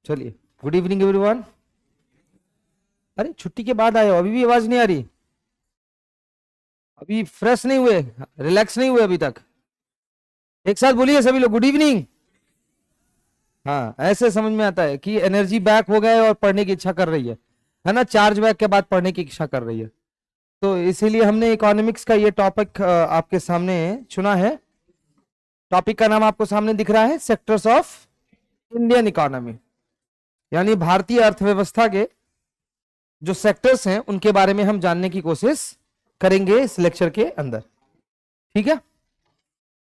चलिए, good evening everyone. अरे छुट्टी के बाद आए हो, अभी भी आवाज नहीं आ रही? अभी फ्रेश नहीं हुए, रिलैक्स नहीं हुए अभी तक? एक साथ बोलिए सभी लोग, गुड इवनिंग। हाँ, ऐसे समझ में आता है कि एनर्जी बैक हो गए और पढ़ने की इच्छा कर रही है ना? चार्ज बैक के बाद पढ़ने की इच्छा कर रही है। तो इसीलिए हमने इकोनॉमिक्स का ये टॉपिक आपके सामने चुना है। टॉपिक का नाम आपको सामने दिख रहा है, सेक्टर्स ऑफ इंडियन इकोनॉमी, यानी भारतीय अर्थव्यवस्था के जो सेक्टर्स हैं उनके बारे में हम जानने की कोशिश करेंगे इस लेक्चर के अंदर। ठीक है,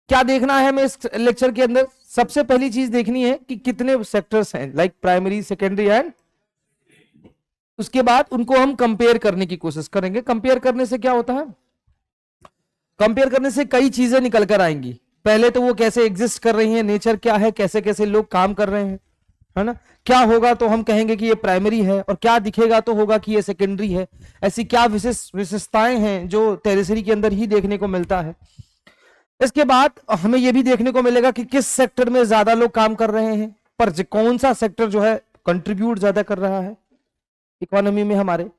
क्या देखना है हमें इस लेक्चर के अंदर? सबसे पहली चीज देखनी है कि कितने सेक्टर्स हैं, लाइक प्राइमरी, सेकेंडरी एंड उसके बाद उनको हम कंपेयर करने की कोशिश करेंगे। कंपेयर करने से क्या होता है? कंपेयर करने से कई चीजें निकल कर आएंगी। पहले तो वो कैसे एग्जिस्ट कर रही हैं, नेचर क्या है, कैसे कैसे लोग काम कर रहे हैं, है ना? क्या होगा तो हम कहेंगे कि ये प्राइमरी है, और क्या दिखेगा तो होगा कि ये सेकेंडरी है। ऐसी क्या विशेषताएं हैं जो टेरिटरी के अंदर ही देखने को मिलता है। इसके बाद हमें यह भी देखने को मिलेगा कि किस सेक्टर में ज्यादा लोग काम कर रहे हैं, पर कौन सा सेक्टर जो है कंट्रीब्यूट ज्यादा कर रहा है इकोनॉमी में हमारे।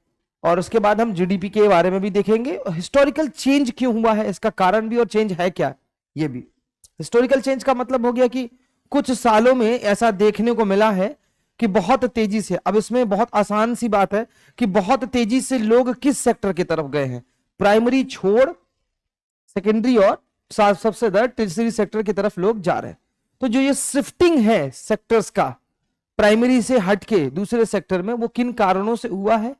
और उसके बाद हम जीडीपी के बारे में भी देखेंगे, हिस्टोरिकल चेंज क्यों हुआ है, इसका कारण भी, और चेंज है क्या, ये भी। हिस्टोरिकल चेंज का मतलब हो गया कि कुछ सालों में ऐसा देखने को मिला है कि बहुत तेजी से, अब इसमें बहुत आसान सी बात है कि बहुत तेजी से लोग किस सेक्टर की तरफ गए हैं, प्राइमरी छोड़ सेकेंडरी और सबसे ज्यादा टर्शियरी सेक्टर की तरफ लोग जा रहे हैं। तो जो ये शिफ्टिंग है सेक्टर्स का प्राइमरी से हटके दूसरे सेक्टर में, वो किन कारणों से हुआ है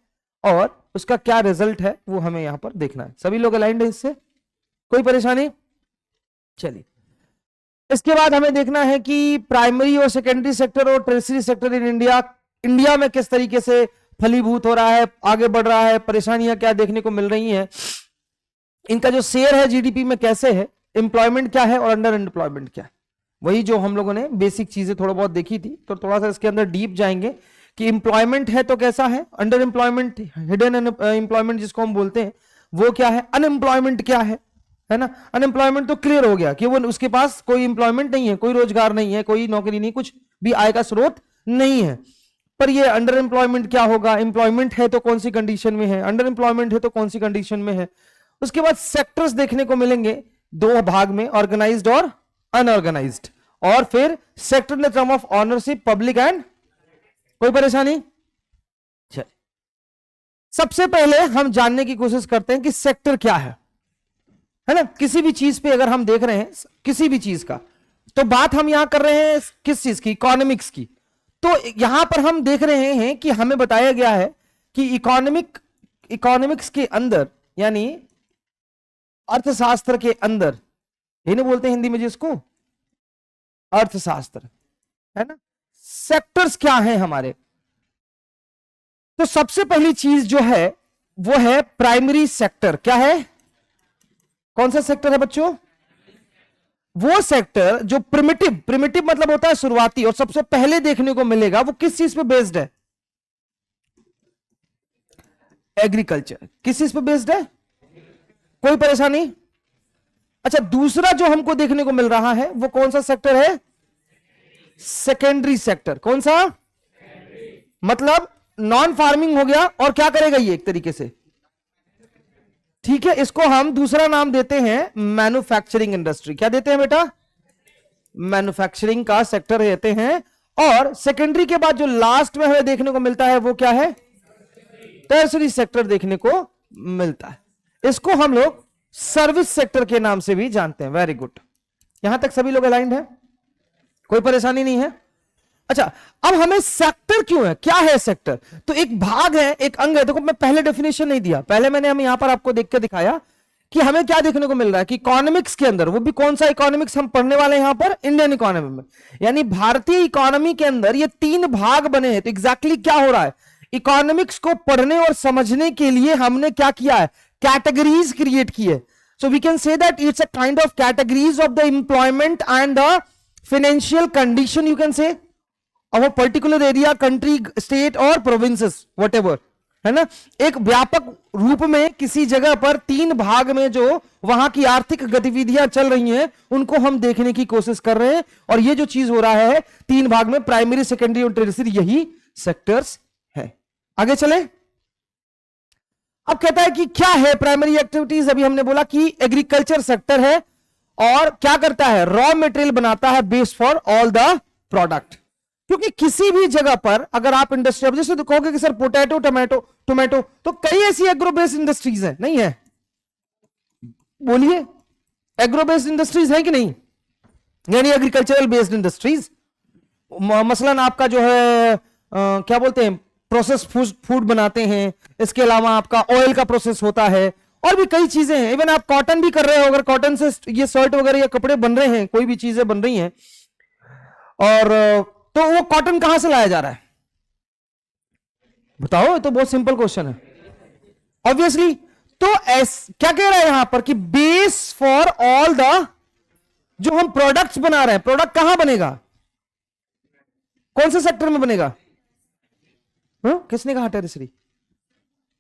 और उसका क्या रिजल्ट है, वो हमें यहां पर देखना है। सभी लोग अलाइंड है इससे? कोई परेशानी? चलिए, इसके बाद हमें देखना है कि प्राइमरी और सेकेंडरी सेक्टर और टर्शियरी सेक्टर इन इंडिया में किस तरीके से फलीभूत हो रहा है, आगे बढ़ रहा है, परेशानियां क्या देखने को मिल रही हैं, इनका जो शेयर है जीडीपी में कैसे है, एम्प्लॉयमेंट क्या है और अंडर एम्प्लॉयमेंट क्या है। वही जो हम लोगों ने बेसिक चीजें थोड़ा बहुत देखी थी, तो थोड़ा सा इसके अंदर डीप जाएंगे कि एम्प्लॉयमेंट है तो कैसा है, अंडर एम्प्लॉयमेंट, हिडन एम्प्लॉयमेंट जिसको हम बोलते हैं वो क्या है, अनएम्प्लॉयमेंट क्या है ना? अनएम्प्लॉयमेंट तो क्लियर हो गया कि वो उसके पास कोई एम्प्लॉयमेंट नहीं है, कोई रोजगार नहीं है, कोई नौकरी नहीं, कुछ भी आय का स्रोत नहीं है। पर ये अंडर एम्प्लॉयमेंट क्या होगा, एम्प्लॉयमेंट है तो कौन सी कंडीशन में है, अंडर एम्प्लॉयमेंट है तो कौन सी कंडीशन में है। उसके बाद सेक्टर्स देखने को मिलेंगे दो भाग में, ऑर्गेनाइज्ड और अनऑर्गेनाइज्ड, और फिर sector in term of ownership, public and. कोई परेशानी? चलिए, सबसे पहले हम जानने की कोशिश करते हैं कि सेक्टर क्या है ना? किसी भी चीज पे अगर हम देख रहे हैं, किसी भी चीज का, तो बात हम यहां कर रहे हैं किस चीज की, इकोनॉमिक्स की। तो यहां पर हम देख रहे हैं कि हमें बताया गया है कि इकोनॉमिक्स के अंदर, यानी अर्थशास्त्र के अंदर, इन्हें बोलते हैं हिंदी में जिसको अर्थशास्त्र, है ना? सेक्टर्स क्या हैं हमारे? तो सबसे पहली चीज जो है वो है प्राइमरी सेक्टर। क्या है? कौन सा सेक्टर है बच्चों? वो सेक्टर जो प्रिमिटिव मतलब होता है शुरुआती, और सबसे पहले देखने को मिलेगा वो किस चीज पे बेस्ड है? एग्रीकल्चर। किस चीज पे बेस्ड है? कोई परेशानी? अच्छा, दूसरा जो हमको देखने को मिल रहा है वो कौन सा सेक्टर है? Secondary sector. कौन सा? मतलब नॉन फार्मिंग हो गया, और क्या करेगा ये एक तरीके से, ठीक है, इसको हम दूसरा नाम देते हैं मैन्युफैक्चरिंग इंडस्ट्री। क्या देते हैं बेटा? मैन्युफैक्चरिंग का सेक्टर देते हैं। और सेकेंडरी के बाद जो लास्ट में हमें देखने को मिलता है वो क्या है? टर्शियरी सेक्टर देखने को मिलता है। इसको हम लोग सर्विस सेक्टर के नाम से भी जानते हैं। वेरी गुड, यहां तक सभी लोग अलाइंड है? कोई परेशानी नहीं है? अच्छा, अब हमें सेक्टर क्यों है, क्या है सेक्टर? तो एक भाग है, एक अंग है। देखो, मैं पहले डेफिनेशन नहीं दिया, पहले मैंने हम यहां पर आपको देख के दिखाया कि हमें क्या देखने को मिल रहा है कि इकोनॉमिक्स के अंदर, वो भी कौन सा इकोनॉमिक्स हम पढ़ने वाले हैं यहां पर, इंडियन इकोनॉमी में, यानी भारतीय इकोनॉमी के अंदर ये तीन भाग बने हैं। तो एग्जैक्टली क्या हो रहा है, इकोनॉमिक्स को पढ़ने और समझने के लिए हमने क्या किया है, कैटेगरीज क्रिएट की है। So we can say that it's a kind of categories of the employment and the financial condition, you can say, of a particular area, country, state or provinces, whatever, है ना। एक व्यापक रूप में किसी जगह पर 3 भाग में जो वहां की आर्थिक गतिविधियां चल रही हैं उनको हम देखने की कोशिश कर रहे हैं, और ये जो चीज हो रहा है 3 भाग में, प्राइमरी, सेकेंडरी और टेरिटरी, यही सेक्टर्स है। आगे चले। अब कहता है कि क्या है प्राइमरी एक्टिविटीज। अभी हमने बोला कि एग्रीकल्चर सेक्टर है और क्या करता है, रॉ मटेरियल बनाता है base for all the product. क्योंकि किसी भी जगह पर अगर आप इंडस्ट्री, जैसे तो कहोगे कि सर पोटैटो, टोमेटो, तो कई ऐसी एग्रो बेस्ड इंडस्ट्रीज है, नहीं है? बोलिए, एग्रो बेस्ड इंडस्ट्रीज है कि नहीं, यानी एग्रीकल्चरल बेस्ड इंडस्ट्रीज। मसलन आपका जो है क्या बोलते हैं, प्रोसेस फूड बनाते हैं, इसके अलावा आपका ऑयल का प्रोसेस होता है, और भी कई चीजें हैं। इवन आप कॉटन भी कर रहे हो, अगर कॉटन से ये शर्ट वगैरह या कपड़े बन रहे हैं, कोई भी चीजें बन रही हैं, और तो वो कॉटन कहां से लाया जा रहा है बताओ? ये तो बहुत सिंपल क्वेश्चन है ऑब्वियसली। तो क्या कह रहा है यहां पर कि बेस फॉर ऑल द, जो हम प्रोडक्ट्स बना रहे हैं, प्रोडक्ट कहां बनेगा, कौन से सेक्टर में बनेगा? किसने कहा टेरिटरी?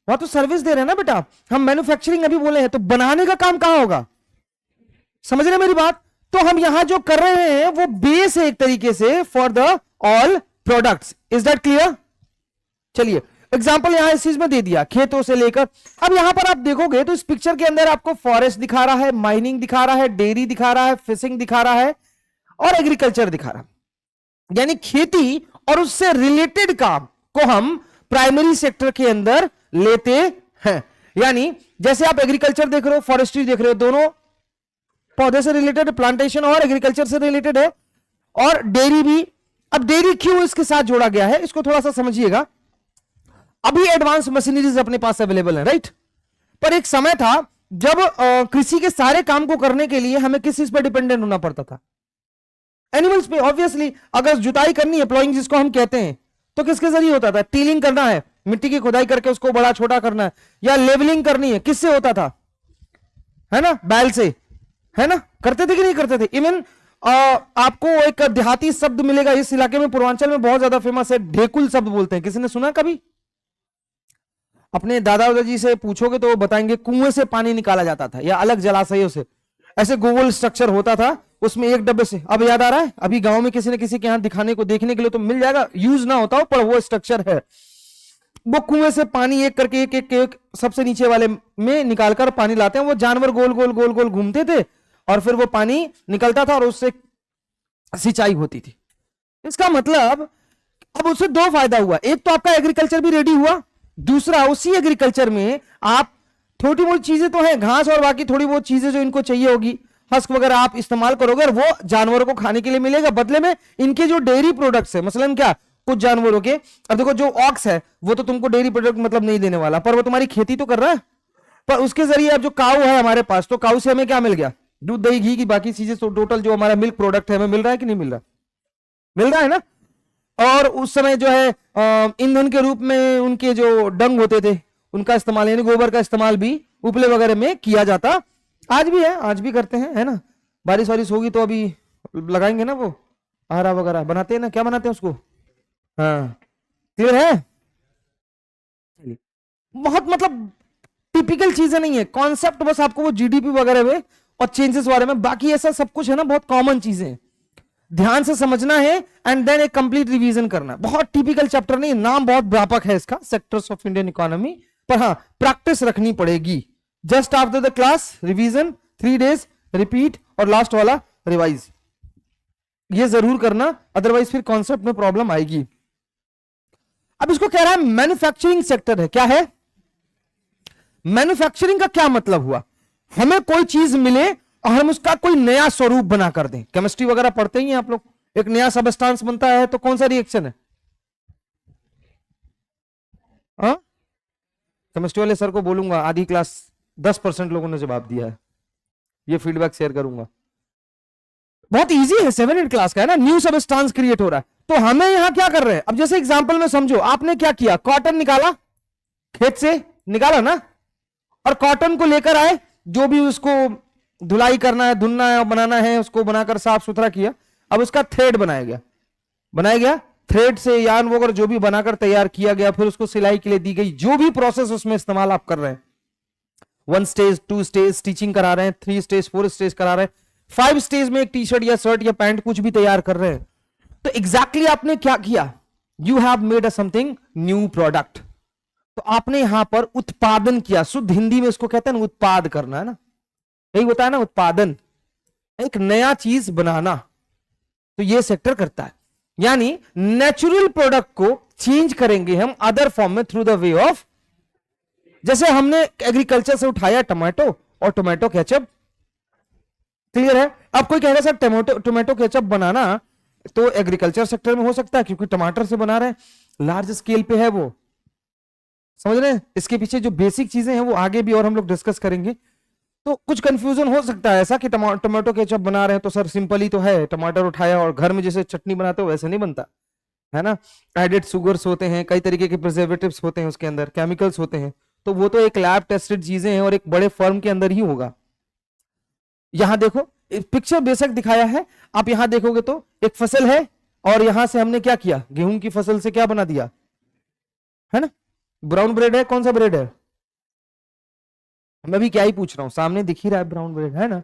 वहां तो सर्विस दे रहे हैं ना बेटा, हम मैन्युफैक्चरिंग अभी बोले हैं, तो बनाने का काम कहां होगा? समझ रहे मेरी बात? तो हम यहां जो कर रहे हैं वो बेस है एक तरीके से for the all products. Is that clear? चलिए एग्जांपल यहां इस चीज में दे दिया, खेतों से लेकर। अब यहां पर आप देखोगे तो इस पिक्चर के अंदर आपको फॉरेस्ट दिखा रहा है, माइनिंग दिखा रहा है, डेयरी दिखा रहा है, फिशिंग दिखा रहा है, और एग्रीकल्चर दिखा रहा है। यानी खेती और उससे रिलेटेड काम को हम प्राइमरी सेक्टर के अंदर लेते हैं। यानी जैसे आप एग्रीकल्चर देख रहे हो, फॉरेस्ट्री देख रहे हो, दोनों पौधे से रिलेटेड, प्लांटेशन और एग्रीकल्चर से रिलेटेड है, और डेयरी भी। अब डेयरी क्यों इसके साथ जोड़ा गया है, इसको थोड़ा सा समझिएगा। अभी एडवांस मशीनरीज अपने पास अवेलेबल है, राइट? पर एक समय था जब कृषि के सारे काम को करने के लिए हमें किस चीज पर डिपेंडेंट होना पड़ता था? एनिमल्स पे। ऑब्वियसली अगर जुताई करनी है, प्लॉइंग जिसको हम कहते हैं, तो किसके जरिए होता था? टीलिंग करना है, मिट्टी की खुदाई करके उसको बड़ा छोटा करना है, या लेवलिंग करनी है, किससे होता था? है ना, बैल से, है ना? करते थे कि नहीं करते थे? इवन आपको एक देहाती शब्द मिलेगा इस इलाके में, पूर्वांचल में बहुत ज्यादा फेमस है, ढेकुल शब्द बोलते हैं। किसी ने सुना कभी? अपने दादा दादाजी से पूछोगे तो वो बताएंगे कुएं से पानी निकाला जाता था, या अलग जलाशयों से, ऐसे गोल स्ट्रक्चर होता था, उसमें एक डब्बे से। अब याद आ रहा है? अभी गांव में किसी न किसी के यहां दिखाने को, देखने के लिए तो मिल जाएगा, यूज ना होता हो पर वो स्ट्रक्चर है। वो कुएं से पानी एक करके एक सबसे नीचे वाले में निकालकर पानी लाते हैं। वो जानवर गोल गोल गोल गोल घूमते थे और फिर वो पानी निकलता था और उससे सिंचाई होती थी। इसका मतलब अब उससे 2 फायदा हुआ, एक तो आपका एग्रीकल्चर भी रेडी हुआ, दूसरा उसी एग्रीकल्चर में आप थोड़ी बहुत चीजें तो हैं, घास और बाकी थोड़ी बहुत चीजें जो इनको चाहिए होगी, हस्क वगैरह आप इस्तेमाल करोगे और वो जानवरों को खाने के लिए मिलेगा। बदले में इनके जो डेयरी प्रोडक्ट्स है, मसलन क्या, कुछ जानवरों के, अब देखो जो ऑक्स है वो तो तुमको डेयरी प्रोडक्ट मतलब नहीं देने वाला, पर वो तुम्हारी खेती तो कर रहा है, पर उसके जरिए अब जो काऊ है हमारे पास, तो काऊ से हमें क्या मिल गया? दूध, दही, घी की बाकी चीजें, तो टोटल जो हमारा मिल्क प्रोडक्ट है हमें मिल रहा है कि नहीं मिल रहा? मिल रहा है ना। और उस समय जो है ईंधन के रूप में उनके जो डंग होते थे उनका इस्तेमाल, यानी गोबर का इस्तेमाल भी उपले वगैरह में किया जाता, आज भी है, आज भी करते हैं, है ना। बारिश वारिश होगी तो अभी लगाएंगे ना, वो आरा वगैरह बनाते हैं ना, क्या बनाते हैं उसको? हाँ, क्लियर है? बहुत मतलब टिपिकल चीजें नहीं है, कॉन्सेप्ट बस आपको वो जीडीपी वगैरह में और चेंजेस बारे में, बाकी ऐसा सब कुछ है ना, बहुत कॉमन चीजें ध्यान से समझना है एंड देन एक कंप्लीट रिवीजन करना। बहुत टिपिकल चैप्टर नहीं, नाम बहुत व्यापक है इसका, सेक्टर्स ऑफ इंडियन इकोनॉमी, पर हाँ प्रैक्टिस रखनी पड़ेगी। Just after the class revision, 3 days repeat, और लास्ट वाला रिवाइज, ये जरूर करना, अदरवाइज फिर कॉन्सेप्ट में प्रॉब्लम आएगी। अब इसको कह रहा है मैन्युफैक्चरिंग सेक्टर है। क्या है मैन्युफैक्चरिंग का? क्या मतलब हुआ? हमें कोई चीज मिले और हम उसका कोई नया स्वरूप बना कर दें। केमिस्ट्री वगैरह पढ़ते ही हैं आप लोग, एक नया सबस्टांस बनता है तो कौन सा रिएक्शन है? केमिस्ट्री वाले सर को बोलूंगा, आधी क्लास 10% लोगों ने जवाब दिया है, ये फीडबैक शेयर करूंगा। बहुत इजी है, 7-8 क्लास का है ना। न्यू सबस्टांस क्रिएट हो रहा है, तो हमें यहां क्या कर रहे हैं? अब जैसे एग्जांपल में समझो, आपने क्या किया, कॉटन निकाला, खेत से निकाला ना, और कॉटन को लेकर आए, जो भी उसको धुलाई करना है, धुलना है, बनाना है, उसको बनाकर साफ सुथरा किया। अब उसका थ्रेड बनाया गया थ्रेड से यान वगैरह जो भी बनाकर तैयार किया गया, फिर उसको सिलाई के लिए दी गई, जो भी प्रोसेस उसमें इस्तेमाल आप कर रहे हैं, 1 स्टेज 2 स्टेज स्टिचिंग करा रहे हैं, 3 स्टेज 4 स्टेज करा रहे हैं, 5 स्टेज में एक टी शर्ट या शर्ट या पैंट कुछ भी तैयार कर रहे हैं, तो एग्जैक्टली आपने क्या किया? You have made a something new product. तो आपने यहां पर उत्पादन किया, शुद्ध हिंदी में इसको कहते हैं ना उत्पाद करना, है ना, यही होता है ना उत्पादन, एक नया चीज बनाना। तो ये सेक्टर करता है, यानी नेचुरल प्रोडक्ट को चेंज करेंगे हम अदर फॉर्म में थ्रू द वे ऑफ, जैसे हमने एग्रीकल्चर से उठाया टोमेटो और टोमेटो केचप, क्लियर है? अब कोई कहेगा सर टोमेटो केचप बनाना तो एग्रीकल्चर सेक्टर में हो सकता है क्योंकि टमाटर से बना रहे हैं, लार्ज स्केल पे है वो, समझ रहे हैं? इसके पीछे जो बेसिक चीजें हैं वो आगे भी और हम लोग डिस्कस करेंगे। तो कुछ कंफ्यूजन हो सकता है ऐसा कि टोमेटो केचप बना रहे हैं तो सर सिंपल ही तो है, टमाटर उठाया और घर में जैसे चटनी बनाते हो वैसे नहीं बनता है ना, एडेड शुगर्स होते हैं, कई तरीके के प्रिजर्वेटिव्स होते हैं, उसके अंदर केमिकल्स होते हैं, तो वो तो एक लैब टेस्टेड चीजें हैं और एक बड़े फर्म के अंदर ही होगा। यहां देखो पिक्चर बेशक दिखाया है, आप यहां देखोगे तो एक फसल है और यहां से हमने क्या किया, गेहूं की फसल से क्या बना दिया, है ना, ब्राउन ब्रेड है। कौन सा ब्रेड है? मैं भी क्या ही पूछ रहा हूं, सामने दिख ही रहा है ब्राउन ब्रेड, है ना।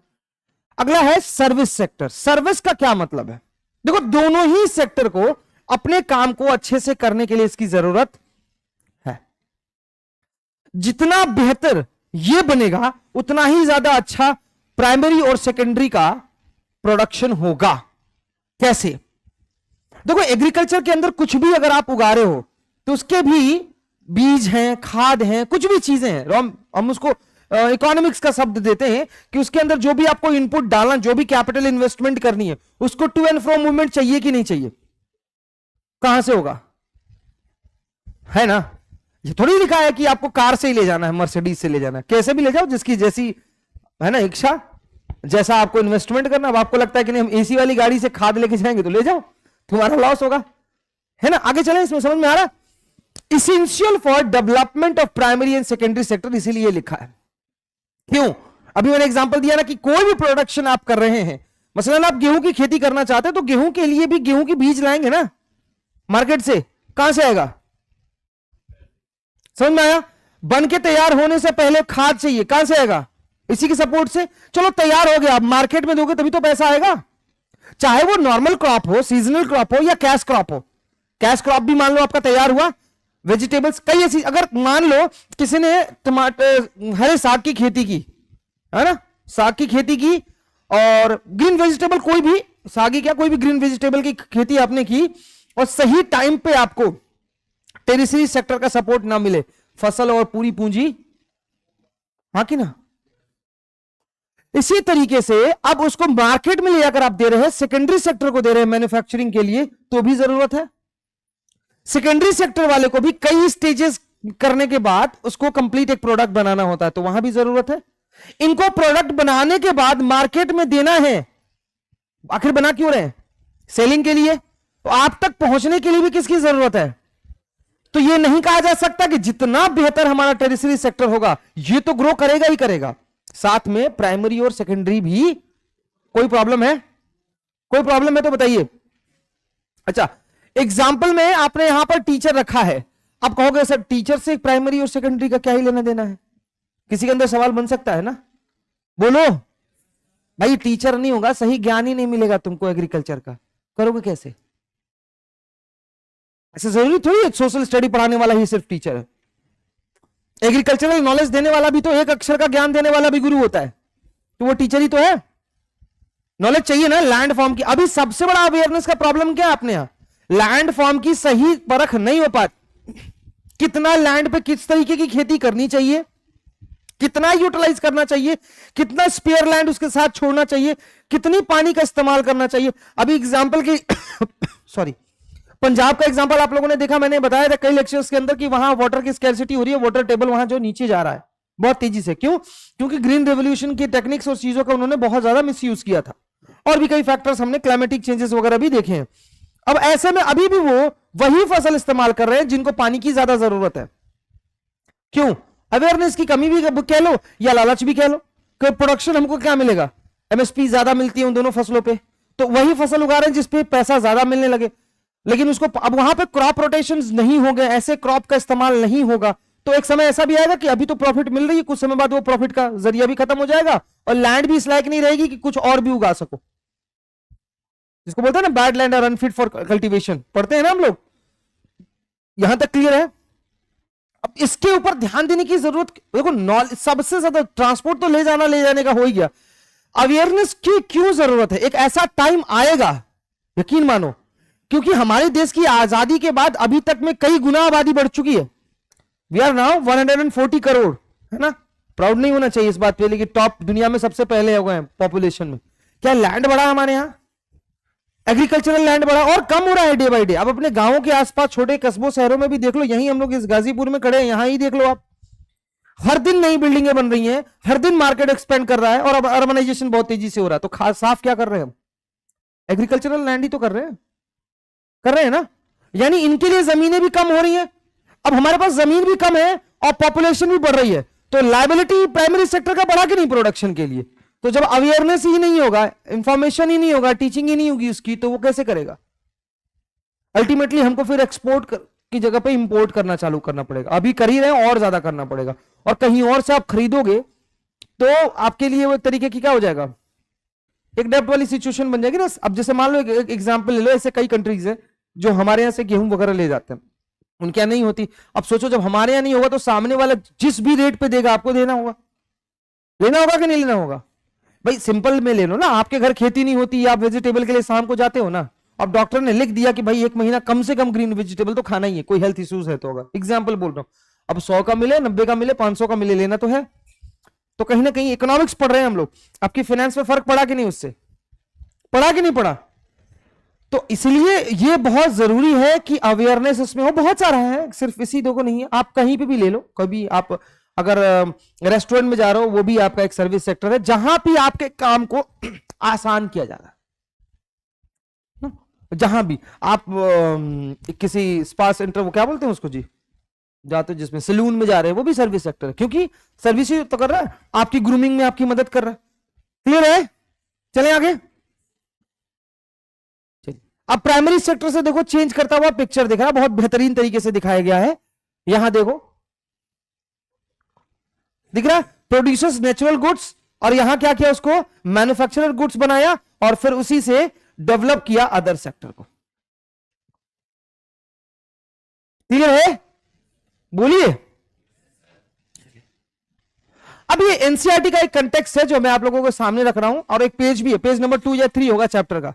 अगला है सर्विस सेक्टर। सर्विस का क्या मतलब है? देखो दोनों ही सेक्टर को अपने काम को अच्छे से करने के लिए इसकी जरूरत है। जितना बेहतर ये बनेगा उतना ही ज्यादा अच्छा प्राइमरी और सेकेंडरी का प्रोडक्शन होगा। कैसे? देखो एग्रीकल्चर के अंदर कुछ भी अगर आप उगा रहे हो तो उसके भी बीज हैं, खाद हैं, कुछ भी चीजें हैं, हम उसको इकोनॉमिक्स का शब्द देते हैं कि उसके अंदर जो भी आपको इनपुट डालना, जो भी कैपिटल इन्वेस्टमेंट करनी है, उसको टू एंड फ्रो मूवमेंट चाहिए कि नहीं चाहिए? कहां से होगा, है ना। ये थोड़ी लिखा है कि आपको कार से ही ले जाना है, मर्सिडीज से ले जाना है, कैसे भी ले जाओ, जिसकी जैसी है ना इच्छा, जैसा आपको इन्वेस्टमेंट करना। अब आपको लगता है कि नहीं हम एसी वाली गाड़ी से खाद लेके जाएंगे तो ले जाओ, तुम्हारा लॉस होगा, है ना। आगे चले, इसमें समझ में आ रहा? Essential for development of primary and secondary sector, इसीलिए लिखा है। क्यों? अभी मैंने एग्जांपल दिया ना कि कोई भी प्रोडक्शन आप कर रहे हैं, मसलन आप गेहूं की खेती करना चाहते हैं तो गेहूं के लिए भी गेहूं की बीज लाएंगे ना मार्केट से, कहां से आएगा? समझ में आया? बन के तैयार होने से पहले खाद चाहिए, कहां से आएगा? इसी के सपोर्ट से। चलो तैयार हो गया, आप मार्केट में दोगे तभी तो पैसा आएगा, चाहे वो नॉर्मल क्रॉप हो, सीजनल क्रॉप हो या कैश क्रॉप हो। कैश क्रॉप भी मान लो आपका तैयार हुआ, वेजिटेबल्स कई ऐसी, अगर मान लो किसी ने टमाटर हरे साग की खेती की, है ना, साग की खेती की और ग्रीन वेजिटेबल, कोई भी सागी क्या कोई भी ग्रीन वेजिटेबल की खेती आपने की और सही टाइम पे आपको टेरिटरी सेक्टर का सपोर्ट ना मिले, फसल और पूरी पूंजी, हाँ कि ना। इसी तरीके से अब उसको मार्केट में ले जाकर आप दे रहे हैं, सेकेंडरी सेक्टर को दे रहे हैं मैन्युफैक्चरिंग के लिए, तो भी जरूरत है। सेकेंडरी सेक्टर वाले को भी कई स्टेजेस करने के बाद उसको कंप्लीट एक प्रोडक्ट बनाना होता है, तो वहां भी जरूरत है। इनको प्रोडक्ट बनाने के बाद मार्केट में देना है, आखिर बना क्यों रहे? सेलिंग के लिए। तो आप तक पहुंचने के लिए भी किसकी जरूरत है? तो यह नहीं कहा जा सकता कि जितना बेहतर हमारा टेरिटरी सेक्टर होगा ये तो ग्रो करेगा ही करेगा, साथ में प्राइमरी और सेकेंडरी भी। कोई प्रॉब्लम है? कोई प्रॉब्लम है तो बताइए। अच्छा, एग्जाम्पल में आपने यहां पर टीचर रखा है, आप कहोगे सर टीचर से प्राइमरी और सेकेंडरी का क्या ही लेना देना है? किसी के अंदर सवाल बन सकता है ना, बोलो भाई। टीचर नहीं होगा, सही ज्ञान ही नहीं मिलेगा तुमको एग्रीकल्चर का, करोगे कैसे? ऐसा जरूरी थोड़ी है सोशल स्टडी पढ़ाने वाला ही सिर्फ टीचर है। एग्रीकल्चरल नॉलेज देने वाला भी तो, एक अक्षर का ज्ञान देने वाला भी गुरु होता है, तो वो टीचर ही तो है। नॉलेज चाहिए ना लैंड फॉर्म की। अभी सबसे बड़ा अवेयरनेस का प्रॉब्लम क्या है अपने यहां? लैंड फॉर्म की सही परख नहीं हो पाती। कितना लैंड पे किस तरीके की खेती करनी चाहिए, कितना यूटिलाइज करना चाहिए, कितना स्पेयर लैंड उसके साथ छोड़ना चाहिए, कितनी पानी का इस्तेमाल करना चाहिए। अभी एग्जांपल की सॉरी, पंजाब का एग्जांपल आप लोगों ने देखा, मैंने बताया था कई लेक्चर्स के अंदर कि वहां वाटर की स्कैर्सिटी हो रही है, वाटर टेबल वहां जो नीचे जा रहा है बहुत तेजी से। क्यों? क्योंकि ग्रीन रेवोल्यूशन की टेक्निक्स और चीजों का उन्होंने बहुत ज्यादा मिसयूज किया था, और भी कई फैक्टर्स हमने क्लाइमेटिक चेंजेस वगैरह भी देखे हैं। अब ऐसे में अभी भी वो वही फसल इस्तेमाल कर रहे हैं जिनको पानी की ज्यादा जरूरत है। क्यों? अवेयरनेस की कमी भी कह लो या लालच भी कह लो। कि प्रोडक्शन हमको क्या मिलेगा, एमएसपी ज्यादा मिलती है उन दोनों फसलों पे, तो वही फसल उगा रहे हैं जिसपे पैसा ज्यादा मिलने लगे। लेकिन उसको अब वहां पे क्रॉप रोटेशन नहीं हो गए, ऐसे क्रॉप का इस्तेमाल नहीं होगा, तो एक समय ऐसा भी आएगा कि अभी तो प्रॉफिट मिल रही है, कुछ समय बाद वो प्रॉफिट का जरिया भी खत्म हो जाएगा और लैंड भी इस लायक नहीं रहेगी कि कुछ और भी उगा सको, जिसको बोलते हैं ना बैड लैंड और अनफिट फॉर कल्टीवेशन, पढ़ते हैं ना हम लोग। यहां तक क्लियर है? अब इसके ऊपर ध्यान देने की जरूरत, देखो नॉलेज सबसे ज्यादा, ट्रांसपोर्ट तो ले जाने का हो ही गया, अवेयरनेस की क्यों जरूरत है? एक ऐसा टाइम आएगा, यकीन मानो, क्योंकि हमारे देश की आजादी के बाद अभी तक में कई गुना आबादी बढ़ चुकी है। वी आर नाउ 140 करोड़, है ना? प्राउड नहीं होना चाहिए इस बात पे, लेकिन टॉप दुनिया में सबसे पहले हो गए हैं पॉपुलेशन में। क्या लैंड बढ़ा हमारे यहां? एग्रीकल्चरल लैंड बढ़ा और कम हो रहा है डे बाय डे। अब अपने गांवों के आसपास छोटे कस्बों शहरों में भी देख लो, यहीं हम लोग इस गाजीपुर में खड़े हैं, यहां ही देख लो आप, हर दिन नई बिल्डिंगें बन रही हैं, हर दिन मार्केट एक्सपेंड कर रहा है और अब अर्बनाइजेशन बहुत तेजी से हो रहा है। तो खास साफ क्या कर रहे हैं हम? एग्रीकल्चरल लैंड ही तो कर रहे हैं ना। यानी इनके लिए जमीनें भी कम हो रही हैं। अब हमारे पास जमीन भी कम है और पॉपुलेशन भी बढ़ रही है, तो लायबिलिटी प्राइमरी सेक्टर का बढ़ा कि नहीं प्रोडक्शन के लिए? तो जब अवेयरनेस ही नहीं होगा, इंफॉर्मेशन ही नहीं होगा, टीचिंग ही नहीं होगी उसकी, तो वो कैसे करेगा? अल्टीमेटली हमको फिर एक्सपोर्ट की जगह पे इंपोर्ट करना चालू करना पड़ेगा। अभी कर ही रहे हैं और ज्यादा करना पड़ेगा, और कहीं और से आप खरीदोगे तो आपके लिए वो एक तरीके की क्या हो जाएगा, एक डेब्ट वाली सिचुएशन बन जाएगी ना। अब जैसे मान लो एक एग्जांपल ले लो, ऐसे कई कंट्रीज है जो हमारे यहां से गेहूं वगैरह ले जाते हैं, उनके यहां नहीं होती। अब सोचो जब हमारे यहां नहीं होगा तो सामने वाला जिस भी रेट पे देगा आपको देना होगा, लेना होगा कि नहीं लेना होगा? भाई सिंपल में ले लो ना, आपके घर खेती नहीं होती, आप वेजिटेबल के लिए शाम को जाते हो ना, अब डॉक्टर ने लिख दिया कि भाई एक महीना कम से कम ग्रीन वेजिटेबल तो खाना ही है, कोई हेल्थ इश्यूज है तो होगा, एग्जाम्पल बोल रहा हूं। अब 100 का मिले, 90 का मिले, 500 का मिले, लेना तो है। तो कहीं ना कहीं इकोनॉमिक्स पढ़ रहे हैं हम लोग, आपकी फाइनेंस में फर्क पड़ा कि नहीं, उससे पड़ा कि नहीं पड़ा? तो इसलिए ये बहुत जरूरी है कि अवेयरनेस इसमें हो। बहुत सारा है, सिर्फ इसी दो को नहीं है, आप कहीं पे भी ले लो, कभी आप अगर रेस्टोरेंट में जा रहे हो, वो भी आपका एक सर्विस सेक्टर है, जहां भी आपके काम को आसान किया जा रहा है। जहां भी आप किसी स्पा सेंटर, वो क्या बोलते हैं उसको जी, जाते जिसमें सैलून में जा रहे हैं, वो भी सर्विस सेक्टर है, क्योंकि सर्विस ही तो कर रहा है, आपकी ग्रूमिंग में आपकी मदद कर रहा है। क्लियर है? चले आगे। अब प्राइमरी सेक्टर से देखो चेंज करता हुआ पिक्चर दिख रहा है, बहुत बेहतरीन तरीके से दिखाया गया है। यहां देखो दिख रहा है, प्रोड्यूसर्स नेचुरल गुड्स, और यहां क्या किया, उसको मैन्युफैक्चरर गुड्स बनाया और फिर उसी से डेवलप किया अदर सेक्टर को। क्लियर है? बोलिए। अब ये एनसीईआरटी का एक कंटेक्स्ट है जो मैं आप लोगों को सामने रख रहा हूं, और एक पेज भी है, पेज नंबर 2 या 3 होगा चैप्टर का,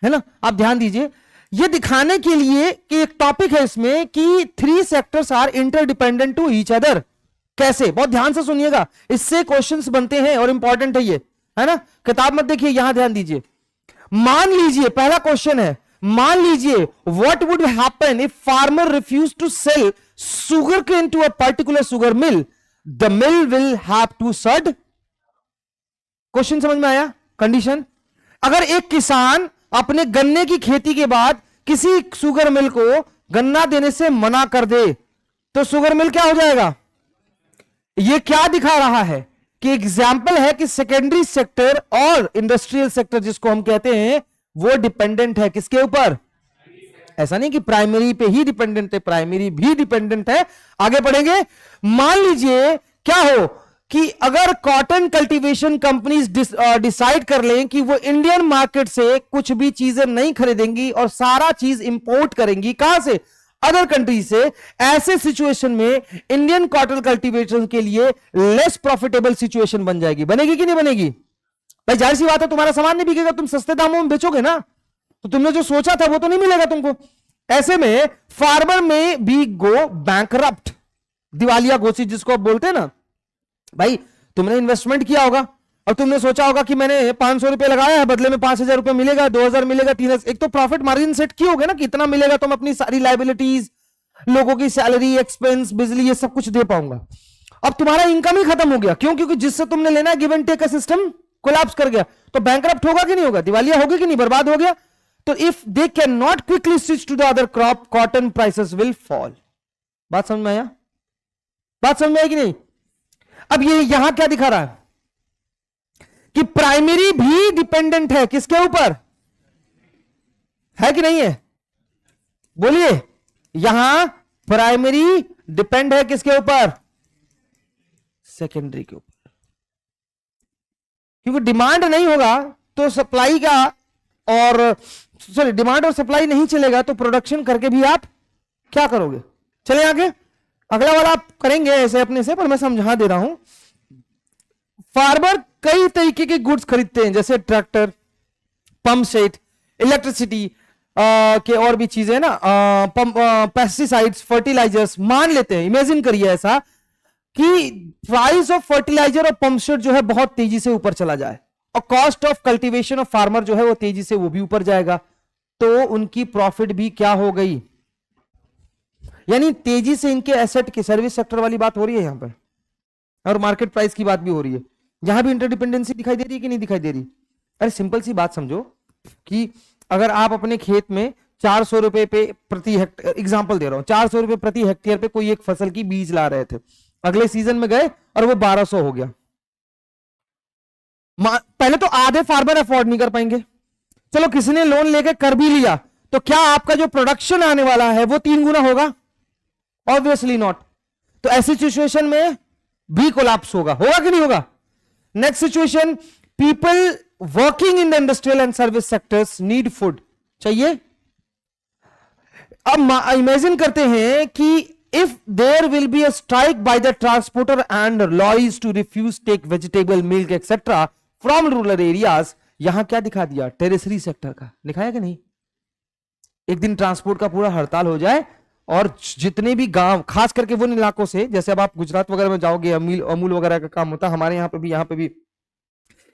है ना? आप ध्यान दीजिए, ये दिखाने के लिए कि एक टॉपिक है इसमें कि 3 sectors are interdependent to each other. कैसे? बहुत ध्यान से सुनिएगा, इससे क्वेश्चंस बनते हैं और इंपॉर्टेंट है ये, है ना? किताब मत देखिए, यहां ध्यान दीजिए। मान लीजिए, पहला क्वेश्चन है, मान लीजिए what would happen if farmer refuse to sell sugar cane to a particular sugar mill, the mill will have to shut. Question समझ में आया? कंडीशन, अगर एक किसान अपने गन्ने की खेती के बाद किसी सुगर मिल को गन्ना देने से मना कर दे, तो सुगर मिल क्या हो जाएगा? यह क्या दिखा रहा है कि एग्जाम्पल है कि सेकेंडरी सेक्टर और इंडस्ट्रियल सेक्टर जिसको हम कहते हैं, वो डिपेंडेंट है किसके ऊपर? ऐसा नहीं कि प्राइमरी पे ही डिपेंडेंट है, प्राइमरी भी डिपेंडेंट है। आगे बढ़ेंगे। मान लीजिए क्या हो कि अगर कॉटन कल्टीवेशन कंपनीज डिसाइड कर लें कि वो इंडियन मार्केट से कुछ भी चीजें नहीं खरीदेंगी और सारा चीज इंपोर्ट करेंगी, कहां से? अदर कंट्री से। ऐसे सिचुएशन में इंडियन कॉटन कल्टीवेशन के लिए लेस प्रॉफिटेबल सिचुएशन बन जाएगी। बनेगी कि नहीं बनेगी? भाई जाहिर सी बात है, तुम्हारा सामान नहीं बिकेगा, तुम सस्ते दामों में बेचोगे ना, तो तुमने जो सोचा था वो तो नहीं मिलेगा तुमको। ऐसे में फार्मर में भी गो बैंकरप्ट, दिवालिया घोषित जिसको आप बोलते हैं ना। भाई तुमने इन्वेस्टमेंट किया होगा और तुमने सोचा होगा कि मैंने 500 रुपए लगाया है, बदले में 5000 रुपए मिलेगा, 2000 मिलेगा, 3000, एक तो प्रॉफिट मार्जिन सेट किए होगे ना, कितना मिलेगा तो मैं अपनी सारी लाइबिलिटीज, लोगों की सैलरी, एक्सपेंस, बिजली, ये सब कुछ दे पाऊंगा। अब तुम्हारा इनकम ही खत्म हो गया। क्यों? क्योंकि जिससे तुमने लेना है गिव एंड टेक का सिस्टम कोलैप्स कर गया। तो बैंकरप्ट होगा कि नहीं होगा? दिवालिया होगी कि नहीं? बर्बाद हो गया। तो if they can not quickly switch to the other crop, cotton prices will fall. बात समझ में आया? बात समझ में आई कि नहीं? अब ये यहां क्या दिखा रहा है कि प्राइमरी भी डिपेंडेंट है किसके ऊपर? है कि नहीं है? बोलिए, यहां प्राइमरी डिपेंड है किसके ऊपर? सेकेंडरी के ऊपर। क्योंकि डिमांड नहीं होगा तो सप्लाई का, और सॉरी डिमांड और सप्लाई नहीं चलेगा तो प्रोडक्शन करके भी आप क्या करोगे? चले आगे, अगला वाला आप करेंगे ऐसे अपने से, पर मैं समझा दे रहा हूं। फार्मर कई तरीके के गुड्स खरीदते हैं, जैसे ट्रैक्टर, पंप सेट, इलेक्ट्रिसिटी के और भी चीजें ना, पेस्टिसाइड्स, फर्टिलाइजर्स। मान लेते हैं, इमेजिन करिए ऐसा कि प्राइस ऑफ फर्टिलाइजर और पंप सेट जो है बहुत तेजी से ऊपर चला जाए, और cost of cultivation of farmer जो है वो तेजी से वो भी ऊपर जाएगा, तो उनकी प्रॉफिट भी क्या हो गई? यानी तेजी से इनके एसेट की, सर्विस सेक्टर वाली बात हो रही है यहां पर, और मार्केट प्राइस की बात भी हो रही है। यहां भी इंटरडिपेंडेंसी दिखाई दे रही है कि नहीं दिखाई दे रही? अरे सिंपल सी बात समझो कि अगर आप अपने खेत में 400 रुपए पे प्रति हेक्टेयर, एग्जांपल दे रहा हूं, 400 रुपए प्रति हेक्टेयर पे कोई एक फसल की बीज ला रहे थे, अगले सीजन में गए और वो 1200 हो गया। पहले तो आधे फार्मर अफोर्ड नहीं कर पाएंगे, चलो किसी ने लोन लेके कर भी लिया, तो क्या आपका जो प्रोडक्शन आने वाला है वो 3 गुना होगा? Obviously not. तो ऐसी सिचुएशन में भी कोलैप्स होगा कि नहीं होगा? Next situation, people working in the industrial and service sectors need food, चाहिए। अब इमेजिन करते हैं कि if there will be a strike by the transporter and lorries to refuse take vegetable, milk etcetera from rural areas. यहां क्या दिखा दिया? टेरिसरी sector का दिखाया कि नहीं? एक दिन ट्रांसपोर्ट का पूरा हड़ताल हो जाए और जितने भी गांव, खास करके वो इलाकों से, जैसे अब आप गुजरात वगैरह में जाओगे, अमूल वगैरह का काम होता है, हमारे यहाँ पे भी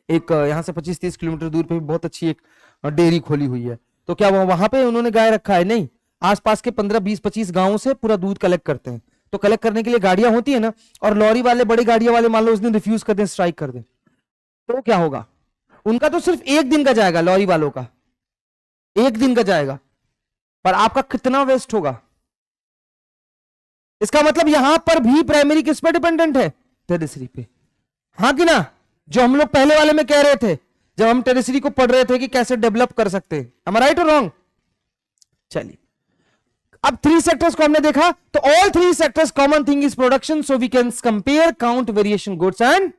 एक यहाँ से 25-30 किलोमीटर दूर पे भी बहुत अच्छी एक डेयरी खोली हुई है। तो क्या वहां पे उन्होंने गाय रखा है? नहीं, आसपास के 15-20-25 गांवों से पूरा दूध कलेक्ट करते हैं। तो कलेक्ट करने के लिए गाड़ियां होती है ना, और लॉरी वाले, बड़ी गाड़ियां वाले मान लो उस दिन रिफ्यूज कर दें, स्ट्राइक कर दें, तो क्या होगा? उनका तो सिर्फ एक दिन का जाएगा, लॉरी वालों का एक दिन का जाएगा, पर आपका कितना वेस्ट होगा? इसका मतलब यहां पर भी प्राइमरी किस पे डिपेंडेंट है? टेरिसरी पे, हाँ कि ना? जो हम लोग पहले वाले में कह रहे थे, जब हम टेरिसरी को पढ़ रहे थे कि कैसे डेवलप कर सकते हैं, am I right or wrong? चलिए, अब 3 सेक्टर्स को हमने देखा, तो all 3 sectors common thing is production, so we can compare, count variation goods and,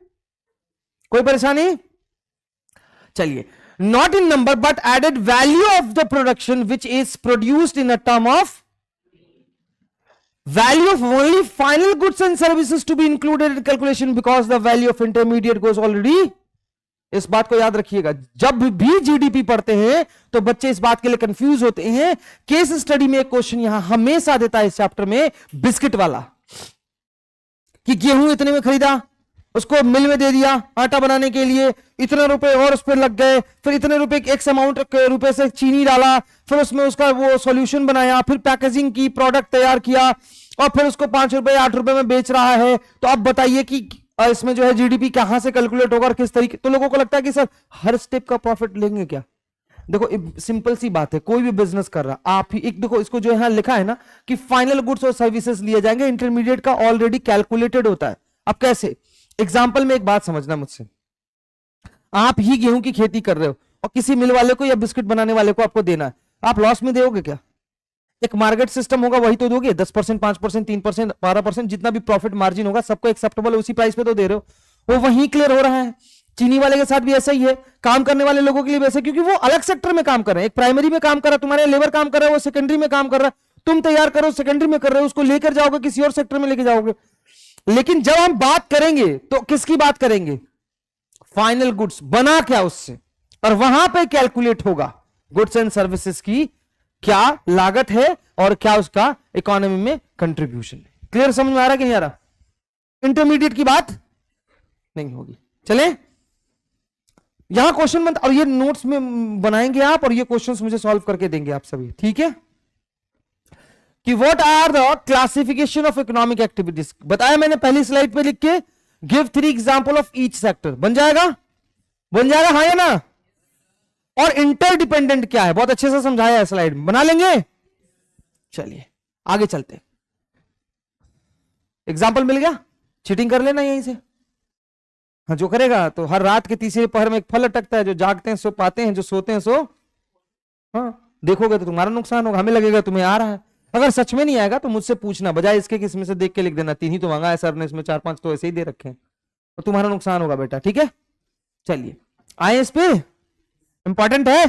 कोई परेशानी? चलिए, not in number but added value of the production which is produced in a term of value of only final goods and services to be included in calculation because the value of intermediate goes already। इस बात को याद रखिएगा, जब भी GDP पढ़ते हैं तो बच्चे इस बात के लिए कंफ्यूज होते हैं। केस स्टडी में एक क्वेश्चन यहां हमेशा देता है इस चैप्टर में, बिस्किट वाला, कि गेहूं इतने में खरीदा, उसको मिल में दे दिया आटा बनाने के लिए, इतने रुपए और उस पर लग गए, फिर इतने रुपए एक्स अमाउंट रुपए से चीनी डाला, फिर उसमें उसका वो सॉल्यूशन बनाया, फिर पैकेजिंग की, प्रोडक्ट तैयार किया, और फिर उसको 5 रुपए 8 रुपए में बेच रहा है। तो अब बताइए कि इसमें जो है जीडीपी कहां से कैलकुलेट होगा और किस तरीके? तो लोगों को लगता है कि सर हर स्टेप का प्रॉफिट लेंगे क्या? देखो सिंपल सी बात है, कोई भी बिजनेस कर रहा, आप ही एक देखो, इसको जो यहां लिखा है ना कि फाइनल गुड्स और सर्विसेज लिए जाएंगे, इंटरमीडिएट का ऑलरेडी कैलकुलेटेड होता है। अब कैसे? एग्जाम्पल में एक बात समझना मुझसे, आप ही गेहूं की खेती कर रहे हो और किसी मिल वाले को या बिस्किट बनाने वाले को आपको देना है, आप लॉस में दोगे क्या? एक मार्केट सिस्टम होगा वही तो दोगे, 10%, 5%, 3%, 12%, जितना भी प्रॉफिट मार्जिन होगा सबको एक्सेप्टेबल उसी प्राइस पे तो दे रहे हो, वो वहीं क्लियर हो रहा है। चीनी वाले के साथ भी ऐसा ही है, काम करने वाले लोगों के लिए भी ऐसा, क्योंकि वो अलग सेक्टर में काम कर रहे हैं। एक प्राइमरी में काम कर रहा है, तुम्हारे लेबर काम कर रहा है, वो सेकेंडरी में काम कर रहा है, तुम तैयार करो सेकेंडरी में कर रहे हो, उसको लेकर जाओगे किसी और सेक्टर में लेके जाओगे। लेकिन जब हम बात करेंगे तो किसकी बात करेंगे? फाइनल गुड्स बना क्या उससे, और वहां पे कैलकुलेट होगा गुड्स एंड सर्विसेज की क्या लागत है और क्या उसका इकोनॉमी में कंट्रीब्यूशन है। क्लियर समझ में आ रहा कि नहीं आ रहा? इंटरमीडिएट की बात नहीं होगी। चले, यहां क्वेश्चन बन, और ये नोट्स में बनाएंगे आप, और ये क्वेश्चंस मुझे सॉल्व करके देंगे आप सभी, ठीक है? कि what are the classification of economic activities, बताया मैंने पहली स्लाइड पे लिख के, give 3 example of each sector. बन जाएगा? बन जाएगा, हाँ या ना? और इंटरडिपेंडेंट क्या है बहुत अच्छे से समझाया है, स्लाइड बना लेंगे। चलिए आगे चलते, एग्जाम्पल मिल गया, चीटिंग कर लेना यहीं से। हाँ, जो करेगा तो हर रात के तीसरे पहर में एक फल अटकता है, जो जागते हैं सो पाते हैं, जो सोते हैं सो, हाँ देखोगे तो तुम्हारा नुकसान होगा, हमें लगेगा तुम्हें आ रहा है। अगर सच में नहीं आएगा तो मुझसे पूछना, बजाय इसके कि इसमें से देख के लिख देना 3 ही तो मांगा है सर ने, इसमें 4-5 तो ऐसे ही दे रखे हैं, तो तुम्हारा नुकसान होगा बेटा, ठीक है। चलिए आए इस पे, इंपॉर्टेंट है।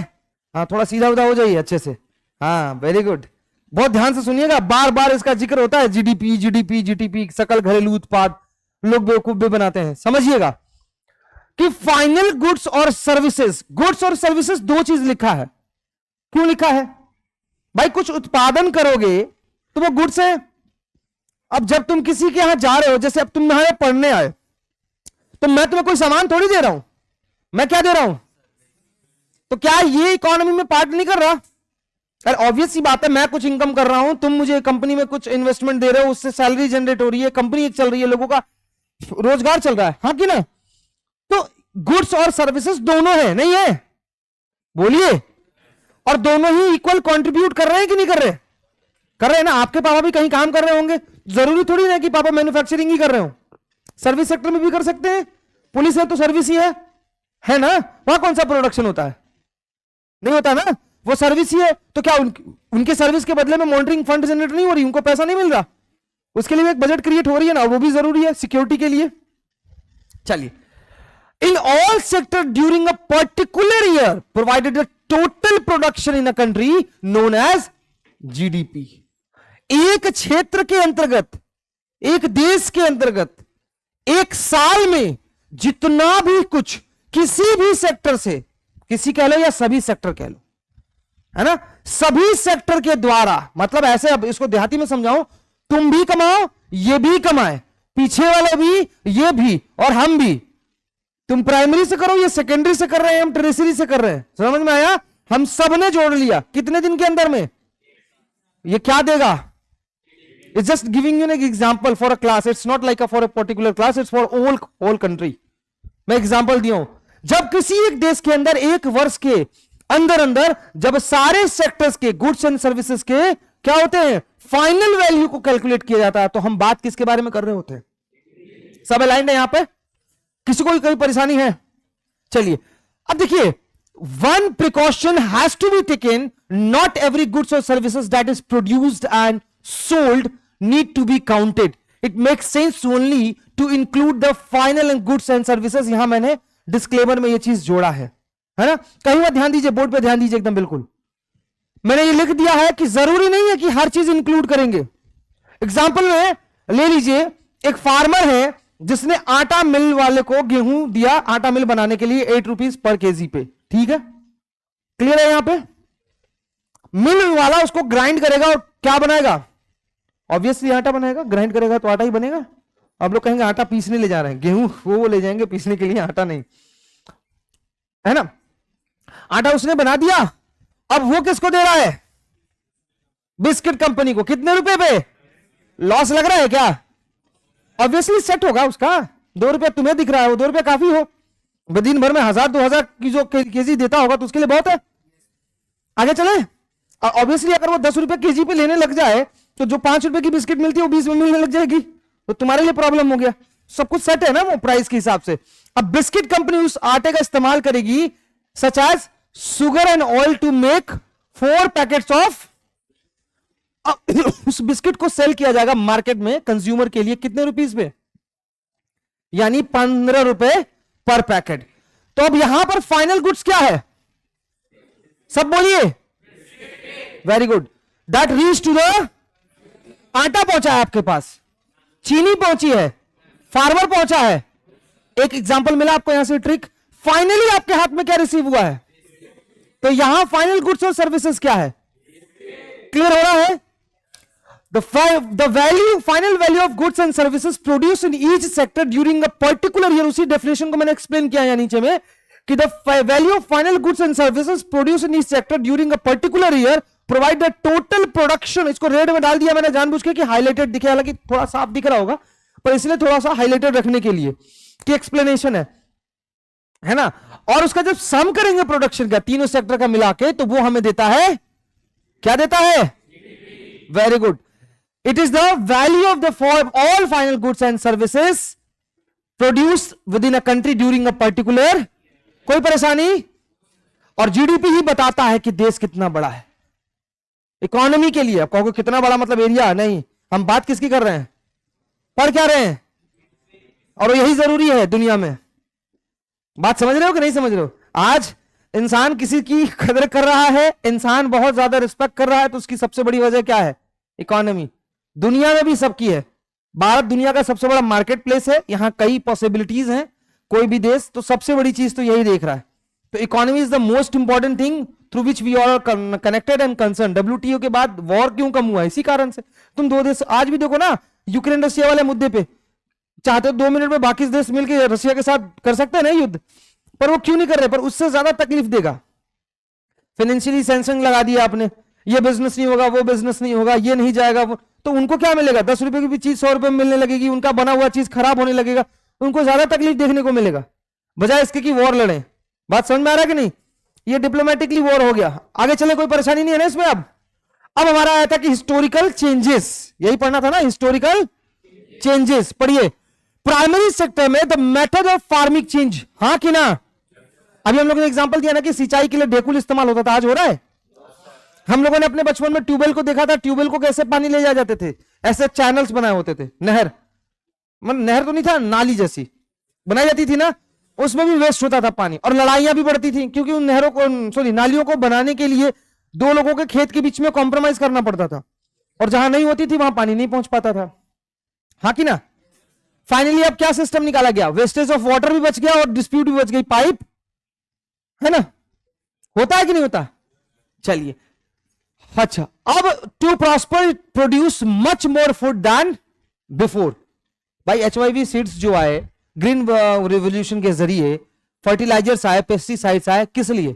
हाँ थोड़ा सीधा उधा हो जाइए अच्छे से, हाँ वेरी गुड, बहुत ध्यान से सुनिएगा, बार बार इसका जिक्र होता है, जीडीपी जीडीपी जीडीपी, सकल घरेलू उत्पाद, लोग बेवकूफ भी बनाते हैं। समझिएगा कि फाइनल गुड्स और सर्विसेज, गुड्स और सर्विसेज दो चीज लिखा है। क्यों लिखा है भाई? कुछ उत्पादन करोगे तो वो गुड्स है। अब जब तुम किसी के यहां जा रहे हो, जैसे अब तुम यहां पढ़ने आए, तो मैं तुम्हें कोई सामान थोड़ी दे रहा हूं, मैं क्या दे रहा हूं? तो क्या ये इकोनॉमी में पार्ट नहीं कर रहा? अरे ऑब्वियस सी बात है, मैं कुछ इनकम कर रहा हूं, तुम मुझे कंपनी में कुछ इन्वेस्टमेंट दे रहे हो, उससे सैलरी जनरेट हो रही है, कंपनी एक चल रही है, लोगों का रोजगार चल रहा है, हाँ कि ना? तो गुड्स और सर्विसेज दोनों है, नहीं है? बोलिए। और दोनों ही इक्वल कंट्रीब्यूट कर रहे हैं कि नहीं कर रहे? कर रहे हैं ना। आपके पापा भी कहीं काम कर रहे होंगे, जरूरी थोड़ी ना कि पापा मैन्युफैक्चरिंग ही कर रहे हो, सर्विस सेक्टर में भी कर सकते हैं। पुलिस है तो सर्विस ही है ना? वहां कौन सा प्रोडक्शन होता है? नहीं होता ना, वो सर्विस ही है। तो क्या उनके सर्विस के बदले में मॉनिटरिंग फंड जनरेट नहीं हो रही, उनको पैसा नहीं मिल रहा? उसके लिए एक बजट क्रिएट हो रही है ना, वो भी जरूरी है सिक्योरिटी के लिए। चलिए, in all sector during a particular year provided the total production in a country known as GDP. एक क्षेत्र के अंतर्गत, एक देश के अंतर्गत एक साल में जितना भी कुछ किसी भी सेक्टर से, किसी कह लो या सभी सेक्टर कह लो, है ना, सभी सेक्टर के द्वारा, मतलब ऐसे, अब इसको देहाती में समझाओ, तुम भी कमाओ, ये भी कमाए, पीछे वाले भी, ये भी, और हम भी। तुम प्राइमरी से करो, ये सेकेंडरी से कर रहे हैं, हम टर्शियरी से कर रहे हैं, समझ में आया? हम सबने जोड़ लिया कितने दिन के अंदर में? ये क्या देगा? It's just giving you an example for a class, it's not like for a particular class, it's for all country. मैं एग्जांपल दिया हूं, जब किसी एक देश के अंदर एक वर्ष के अंदर अंदर जब सारे सेक्टर्स के गुड्स एंड सर्विसेज के क्या होते हैं, फाइनल वैल्यू को कैलकुलेट किया जाता है, तो हम बात किसके बारे में कर रहे होते हैं? सब अलाइंड है यहां पे? किसी को कोई परेशानी है? चलिए अब देखिए, one precaution has to be taken, not every goods और services that is produced and sold need to be counted, it makes sense only to include the final end goods and services. यहां मैंने disclaimer में यह चीज जोड़ा है ना, कहीं बार ध्यान दीजिए, बोर्ड पे ध्यान दीजिए एकदम बिल्कुल। मैंने ये लिख दिया है कि जरूरी नहीं है कि हर चीज इंक्लूड करेंगे। एग्जांपल में ले लीजिए, एक फार्मर है जिसने आटा मिल वाले को गेहूं दिया आटा मिल बनाने के लिए 8 रुपीज पर केजी पे, ठीक है, क्लियर है? यहां पे मिल वाला उसको ग्राइंड करेगा और क्या बनाएगा? ऑब्वियसली आटा बनाएगा, ग्राइंड करेगा तो आटा ही बनेगा। अब लोग कहेंगे आटा पीसने ले जा रहे हैं, गेहूं वो ले जाएंगे पीसने के लिए, आटा नहीं, है ना? आटा उसने बना दिया, अब वो किसको दे रहा है? बिस्किट कंपनी को। कितने रुपए पे? लॉस लग रहा है क्या? ऑब्वियसली सेट होगा उसका। 2 रुपए तुम्हें दिख रहा है, वो 2 रुपए काफी हो, दिन भर में 1000-2000 की जो केजी देता होगा तो उसके लिए बहुत है। आगे चले, ऑब्वियसली अगर वो 10 रुपए केजी पे लेने लग जाए तो जो 5 रुपए की बिस्किट मिलती है वो 20 में मिलने लग जाएगी, तो तुम्हारे लिए प्रॉब्लम हो गया। सब कुछ सेट है ना वो प्राइस के हिसाब से। अब बिस्किट कंपनी उस आटे का इस्तेमाल करेगी such as sugar and oil to make 4 packets of, उस बिस्किट को सेल किया जाएगा मार्केट में कंज्यूमर के लिए कितने रुपीस पे? यानी 15 रुपए पर पैकेट। तो अब यहां पर फाइनल गुड्स क्या है? सब बोलिए, very good. That reach to the, आटा पहुंचा है आपके पास, चीनी पहुंची है, फार्मर पहुंचा है। एक एग्जांपल मिला आपको यहां से ट्रिक, फाइनली आपके हाथ में क्या रिसीव हुआ है? तो यहां फाइनल गुड्स और सर्विसेज क्या है? क्लियर हो रहा है? The value, final value of goods and services produced in each sector during a particular year, उसी डेफिनेशन को मैंने एक्सप्लेन किया है नीचे में कि the value of final goods and services produced in each sector during a particular year provide the total production। इसको red में डाल दिया मैंने जानबूझ के कि हाईलाइटेड दिखे, हालांकि थोड़ा साफ दिख रहा होगा पर इसलिए थोड़ा सा हाईलाइटेड रखने के लिए कि एक्सप्लेनेशन है ना। और उसका जब सम करेंगे प्रोडक्शन का तीनों सेक्टर का मिला के, तो वो हमें देता है, क्या देता है? Very good. It is the value of the all final goods and services produced within a country during a particular, कोई परेशानी? और जीडीपी ही बताता है कि देश कितना बड़ा है। इकोनॉमी के लिए। आप कहोगे कितना बड़ा मतलब एरिया, नहीं, हम बात किसकी कर रहे हैं, पढ़ क्या रहे हैं, और यही जरूरी है दुनिया में। बात समझ रहे हो कि नहीं समझ रहे हो? आज इंसान किसी की कदर कर रहा है, इंसान बहुत ज्यादा रिस्पेक्ट कर रहा है, तो उसकी सबसे बड़ी वजह क्या है, इकोनॉमी। दुनिया में भी सबकी है। भारत दुनिया का सबसे बड़ा मार्केट प्लेस है, यहां कई पॉसिबिलिटीज हैं, कोई भी देश, तो सबसे बड़ी चीज तो यही देख रहा है। तो economy is the most important thing through which we are connected and concern. WTO के बाद वॉर क्यों कम हुआ, इसी कारण से। तुम दो देश आज भी देखो ना, यूक्रेन रशिया वाले मुद्दे पे चाहते हो 2 मिनट में बाकी देश मिलकर रशिया के साथ कर सकते हैं ना युद्ध, पर वो क्यों नहीं कर रहे, पर उससे ज्यादा तकलीफ देगा। फाइनेंशियली सैंक्शन लगा दिया आपने, ये बिजनेस नहीं होगा, वो बिजनेस नहीं होगा, ये नहीं जाएगा, वो, तो उनको क्या मिलेगा, 10 रुपए की भी चीज 100 रुपए में मिलने लगेगी, उनका बना हुआ चीज खराब होने लगेगा, उनको ज्यादा तकलीफ देखने को मिलेगा, बजाय इसके कि वॉर लड़े। बात समझ में आ रहा है कि नहीं? ये डिप्लोमेटिकली वॉर हो गया, आगे चले कोई परेशानी नहीं है ना इसमें। अब हमारा आया था कि हिस्टोरिकल चेंजेस, यही पढ़ना था ना, हिस्टोरिकल चेंजेस। पढ़िए, प्राइमरी सेक्टर में the method of farming change, हाँ कि ना? अभी हम लोगों ने एग्जांपल दिया ना कि सिंचाई के लिए ढेकुल इस्तेमाल होता था, आज हो रहा है। हम लोगों ने अपने बचपन में ट्यूबवेल को देखा था, ट्यूबवेल को कैसे पानी ले जाए जाते थे, ऐसे चैनल्स बनाए होते थे, नहर, मतलब नहर तो नहीं था, नाली जैसी बनाई जाती थी ना, उसमें भी वेस्ट होता था पानी, और लड़ाइयां भी बढ़ती थी, क्योंकि उन नहरों को, सॉरी, नालियों को बनाने के लिए 2 लोगों के खेत के बीच में कॉम्प्रोमाइज करना पड़ता था, और जहां नहीं होती थी वहां पानी नहीं पहुंच पाता था, हाँ कि ना? फाइनली अब क्या सिस्टम निकाला गया, वेस्टेज ऑफ वाटर भी बच गया और डिस्प्यूट भी बच गई, पाइप, है ना? होता है कि नहीं होता? चलिए, अच्छा, अब to prosper produce much more food than before. भाई HYV सीड्स जो आए, ग्रीन रिवोल्यूशन के जरिए फर्टिलाइजर्स आए, पेस्टिसाइड्स आए, किस लिए?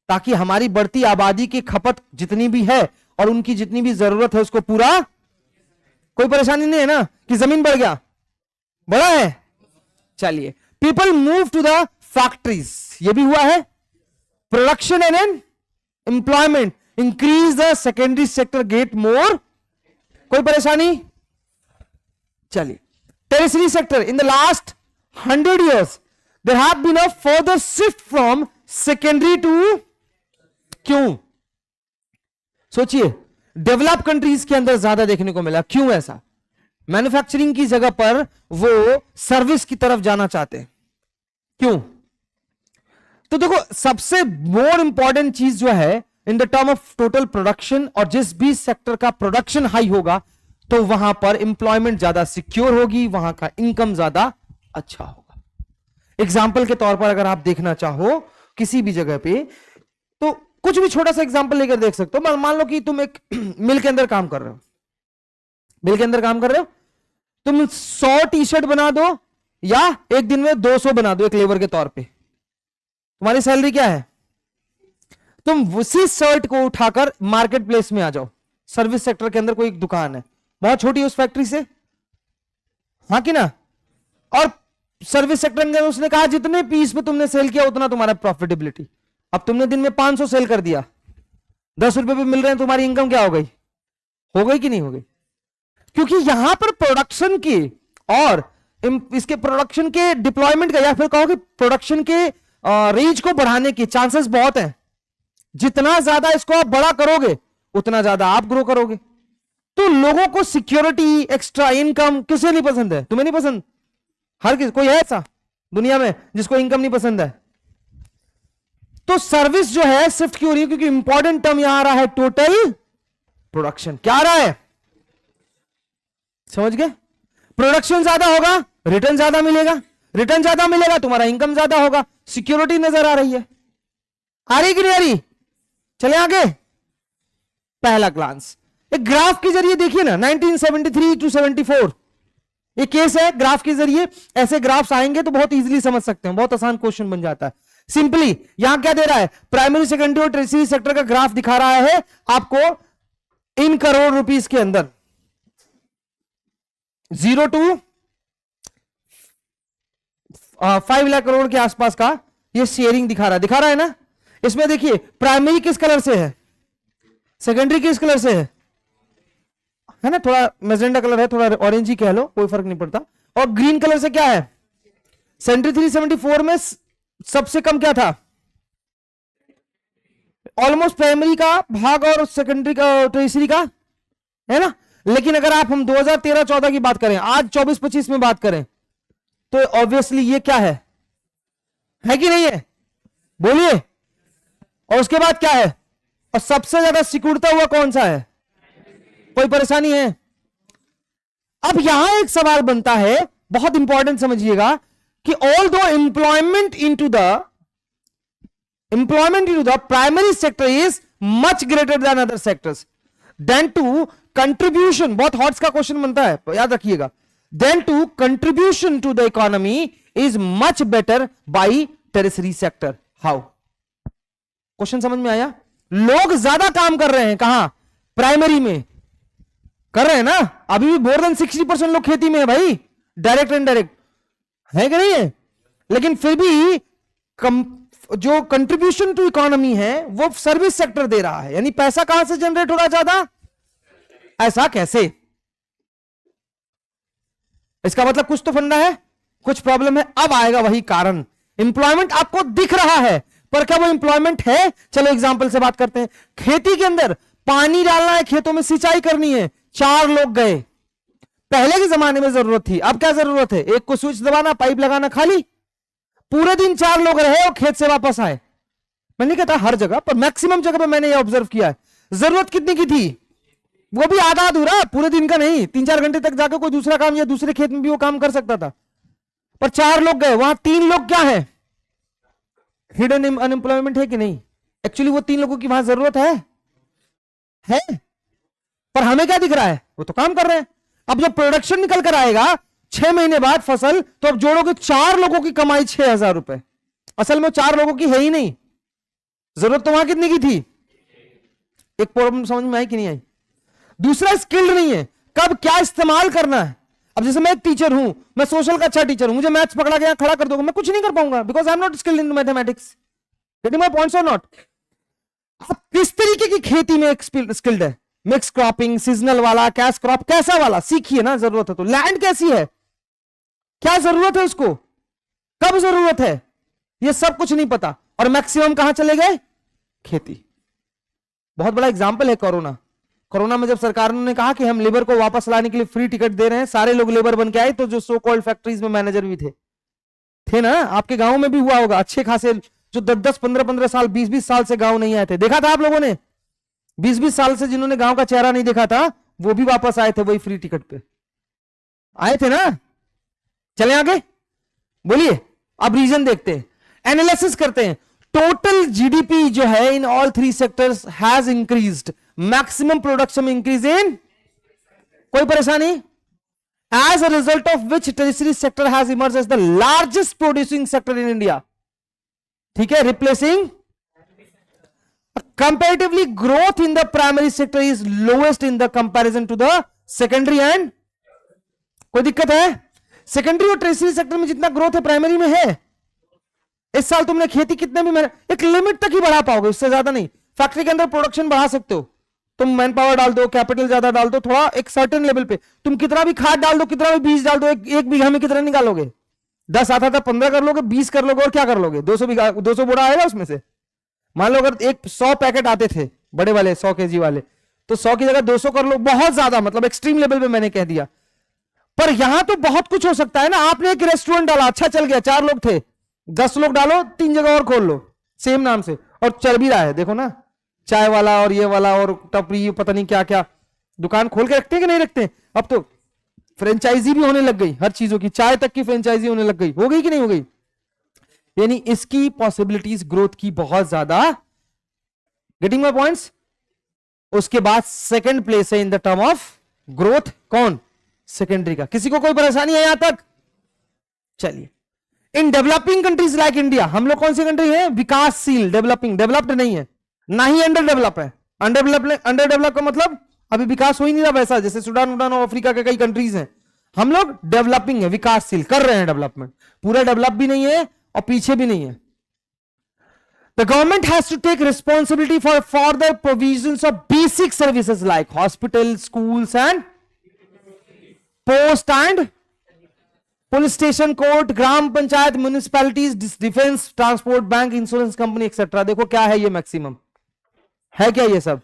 ताकि हमारी बढ़ती आबादी की खपत जितनी भी है और उनकी जितनी भी जरूरत है उसको पूरा, कोई परेशानी नहीं है ना कि जमीन बढ़ गया, बड़ा है। चलिए, people move to the factories, ये भी हुआ है। Production and employment increase the secondary sector get more, कोई परेशानी? चलिए, tertiary sector in the last 100 years there have been a further shift from secondary to, क्यों? सोचिए, डेवलप कंट्रीज के अंदर ज्यादा देखने को मिला, क्यों ऐसा? मैन्युफैक्चरिंग की जगह पर वो सर्विस की तरफ जाना चाहते हैं, क्यों? तो देखो, सबसे मोर इंपॉर्टेंट चीज जो है in the term of total production, और जिस भी सेक्टर का प्रोडक्शन हाई होगा तो वहां पर इंप्लॉयमेंट ज्यादा सिक्योर होगी, वहां का इनकम ज्यादा अच्छा होगा। एग्जाम्पल के तौर पर अगर आप देखना चाहो किसी भी जगह पे, तो कुछ भी छोटा सा एग्जाम्पल लेकर देख सकते हो। मान लो कि तुम एक मिल के अंदर काम कर रहे हो, मिल के अंदर काम कर रहे हो, तुम 100 टी-शर्ट बना दो या एक दिन में 200 बना दो एक लेबर के तौर पे, तुम्हारी सैलरी क्या है? तुम उसी शर्ट को उठाकर मार्केट प्लेस में आ जाओ, सर्विस सेक्टर के अंदर कोई एक दुकान है बहुत छोटी उस फैक्ट्री से, हाँ कि ना? और सर्विस सेक्टर में उसने कहा जितने पीस पे तुमने सेल किया उतना तुम्हारा प्रॉफिटेबिलिटी। अब तुमने दिन में 500 सेल कर दिया, 10 रुपए पे मिल रहे हैं, तुम्हारी इनकम क्या हो गई? हो गई कि नहीं हो गई? क्योंकि यहां पर प्रोडक्शन की और इसके प्रोडक्शन के डिप्लॉयमेंट का, या फिर कहो कि प्रोडक्शन के रेंज को बढ़ाने के चांसेस बहुत हैं। जितना ज्यादा इसको आप बड़ा करोगे उतना ज्यादा आप ग्रो करोगे। तो लोगों को सिक्योरिटी, एक्स्ट्रा इनकम किसे नहीं पसंद है? तुम्हें नहीं पसंद? हर किसी, कोई है ऐसा दुनिया में जिसको इनकम नहीं पसंद है? तो सर्विस जो है शिफ्ट क्यों हो रही है? क्योंकि इंपॉर्टेंट टर्म यहां आ रहा है टोटल प्रोडक्शन। क्या आ रहा है? समझ गए? प्रोडक्शन ज्यादा होगा, रिटर्न ज्यादा मिलेगा, रिटर्न ज्यादा मिलेगा, तुम्हारा इनकम ज्यादा होगा, सिक्योरिटी नजर आ रही है। आ रही कि नहीं आ रही? चले आगे। पहला ग्लांस, एक ग्राफ के जरिए देखिए ना, 1973 टू 74 ये केस है। ग्राफ के जरिए ऐसे ग्राफ्स आएंगे तो बहुत इजीली समझ सकते हैं, बहुत आसान क्वेश्चन बन जाता है। सिंपली यहां क्या दे रहा है? प्राइमरी, सेकेंडरी और टर्शियरी सेक्टर का ग्राफ दिखा रहा है आपको इन करोड़ रुपीस के अंदर, 0 to 5 लाख करोड़ के आसपास का ये शेयरिंग दिखा रहा है ना। इसमें देखिए, प्राइमरी किस कलर से है, सेकेंडरी किस कलर से है ना, थोड़ा मैजेंडा कलर है, थोड़ा ऑरेंज ही कह लो, कोई फर्क नहीं पड़ता। और ग्रीन कलर से क्या है? 73-74 में सबसे कम क्या था? ऑलमोस्ट प्राइमरी का भाग और सेकेंडरी का, टर्शियरी का, है ना। लेकिन अगर आप हम 2013-14 की बात करें, आज 24-25 में बात करें, तो ऑब्वियसली ये क्या है कि नहीं है, बोलिए। और उसके बाद क्या है, और सबसे ज्यादा सिकुड़ता हुआ कौन सा है, कोई परेशानी है। अब यहां एक सवाल बनता है, बहुत इंपॉर्टेंट समझिएगा, कि although employment into the primary sector is much greater than other sectors, then to contribution, बहुत हॉट्स का क्वेश्चन बनता है, याद रखिएगा, then to contribution to the economy is much better by territory sector. How, question समझ में आया। लोग ज्यादा काम कर रहे हैं कहां, प्राइमरी में कर रहे हैं ना, अभी भी मोर देन 60% लोग खेती में है भाई, डायरेक्ट एंड डायरेक्ट, है कि नहीं है। लेकिन फिर भी जो कंट्रीब्यूशन टू इकोनॉमी है वो सर्विस सेक्टर दे रहा है, यानी पैसा कहां से जनरेट हो रहा है ज्यादा, ऐसा कैसे। इसका मतलब कुछ तो फंडा है, कुछ प्रॉब्लम है। अब आएगा वही कारण, इंप्लॉयमेंट आपको दिख रहा है पर क्या वो इंप्लॉयमेंट है। चलो एग्जांपल से बात करते हैं। खेती के अंदर पानी डालना है, खेतों में सिंचाई करनी है, 4 लोग गए। पहले के जमाने में जरूरत थी, अब क्या जरूरत है, एक को स्विच दबाना, पाइप लगाना, खाली। पूरे दिन 4 लोग रहे और खेत से वापस आए। मैं नहीं कहता हर जगह, पर मैक्सिमम जगह पर मैंने ये ऑब्जर्व किया है। जरूरत कितनी की थी, वो भी आधा अधूरा, पूरे दिन का नहीं, 3-4 घंटे तक जाकर कोई दूसरा काम या दूसरे खेत में भी वो काम कर सकता था। पर 4 लोग गए, वहां 3 लोग क्या है, हिडन अनएम्प्लॉयमेंट है कि नहीं। एक्चुअली वो 3 लोगों की वहां जरूरत है, पर हमें क्या दिख रहा है, वो तो काम कर रहे हैं। अब जब प्रोडक्शन निकल कर आएगा 6 महीने बाद फसल, तो अब जोड़ोगे 4 लोगों की कमाई 6,000 रुपए। असल में 4 लोगों की है ही नहीं, जरूरत तो वहां कितने की थी। एक प्रॉब्लम समझ में आई कि नहीं आई। दूसरा, स्किल्ड नहीं है, कब क्या इस्तेमाल करना है। अब जैसे मैं एक टीचर हूं, मैं सोशल का अच्छा टीचर हूं, मुझे मैथ्स पकड़ा के यहां खड़ा कर दोगे, मैं कुछ नहीं कर पाऊंगा, because I am not skilled in mathematics. Getting my points और नॉट। आप किस तरीके की खेती में स्किल्ड है, मिक्स क्रॉपिंग, सीजनल वाला, कैश क्रॉप, कैसा वाला, सीखिए ना, जरूरत है तो। लैंड कैसी है, क्या जरूरत है उसको, कब जरूरत है, ये सब कुछ नहीं पता। और मैक्सिमम कहां चले गए, खेती। बहुत बड़ा एग्जाम्पल है कोरोना में जब सरकार ने कहा कि हम लेबर को वापस लाने के लिए फ्री टिकट दे रहे हैं, सारे लोग लेबर बन के आए, तो जो सो कॉल्ड फैक्ट्रीज में मैनेजर भी थे ना, आपके गांव में भी हुआ होगा, अच्छे खासे जो 10-10, 15-15 साल, 20-20 साल से गांव नहीं आए थे, देखा था आप लोगों ने, 20-20 साल से जिन्होंने गांव का चेहरा नहीं देखा था, वो भी वापस आए थे, वही फ्री टिकट पे आए थे ना। चले आगे, बोलिए। अब रीजन देखते हैं, एनालिसिस करते हैं। टोटल जीडीपी जो है in all 3 sectors has increased, maximum production increase in, कोई परेशानी, as a result of which tertiary sector has emerge as the largest producing sector in India. ठीक है, replacing comparatively growth in the primary sector is lowest in the comparison to the secondary and, कोई दिक्कत है। Secondary और tertiary sector में जितना growth है primary में है। इस साल तुमने खेती कितने भी एक लिमिट तक ही बढ़ा पाओगे, उससे ज्यादा नहीं। फैक्ट्री के अंदर प्रोडक्शन बढ़ा सकते हो, तुम मैन पावर डाल दो, कैपिटल ज्यादा डाल दो, थोड़ा एक सर्टेन लेवल पे तुम कितना भी खाद डाल दो, कितना भी बीज डाल दो, एक बीघा में कितना निकालोगे, 10 आता था 15 कर लोगे, 20 कर लोगे, और क्या कर लोगे, 200 बोरा आएगा उसमें से। मान लो अगर 100 पैकेट आते थे बड़े वाले 100 kg वाले, तो 100 की जगह 200 कर लो, बहुत ज्यादा, मतलब एक्सट्रीम लेवल पे मैंने कह दिया। पर यहां तो बहुत कुछ हो सकता है ना। आपने एक रेस्टोरेंट डाला, अच्छा चल गया, 4 लोग थे, 10 लोग डालो, 3 जगह और खोल लो सेम नाम से, और चल भी रहा है, देखो ना, चाय वाला और ये वाला और टपरी, पता नहीं क्या क्या दुकान खोल के रखते हैं कि नहीं रखते। अब तो फ्रेंचाइजी भी होने लग गई, हर चीजों की, चाय तक की फ्रेंचाइजी होने लग गई, हो गई कि नहीं हो गई। यानी इसकी पॉसिबिलिटीज ग्रोथ की बहुत ज्यादा। Getting my points. उसके बाद सेकंड प्लेस है in the term of growth, कौन, सेकेंडरी का। किसी को कोई परेशानी है यहां तक, चलिए। In developing countries like India, हम लोग कौन सी कंट्री है, विकासशील, डेवलपिंग, डेवलप्ड नहीं है, ना ही अंडर डेवलप है। अंडर डेवलप का मतलब अभी विकास हो ही नहीं रहा वैसा, जैसे सूडान उडान और अफ्रीका के कई कंट्रीज हैं। हम लोग डेवलपिंग है, विकासशील, कर रहे हैं डेवलपमेंट, पूरा डेवलप भी नहीं है और पीछे भी नहीं है। The government has to take responsibility for further provisions of basic services like hospitals, schools and post and police station, court, gram panchayat, municipalities, defence, transport, bank, insurance company etcetera. देखो क्या है ये मैक्सिमम, है क्या ये सब?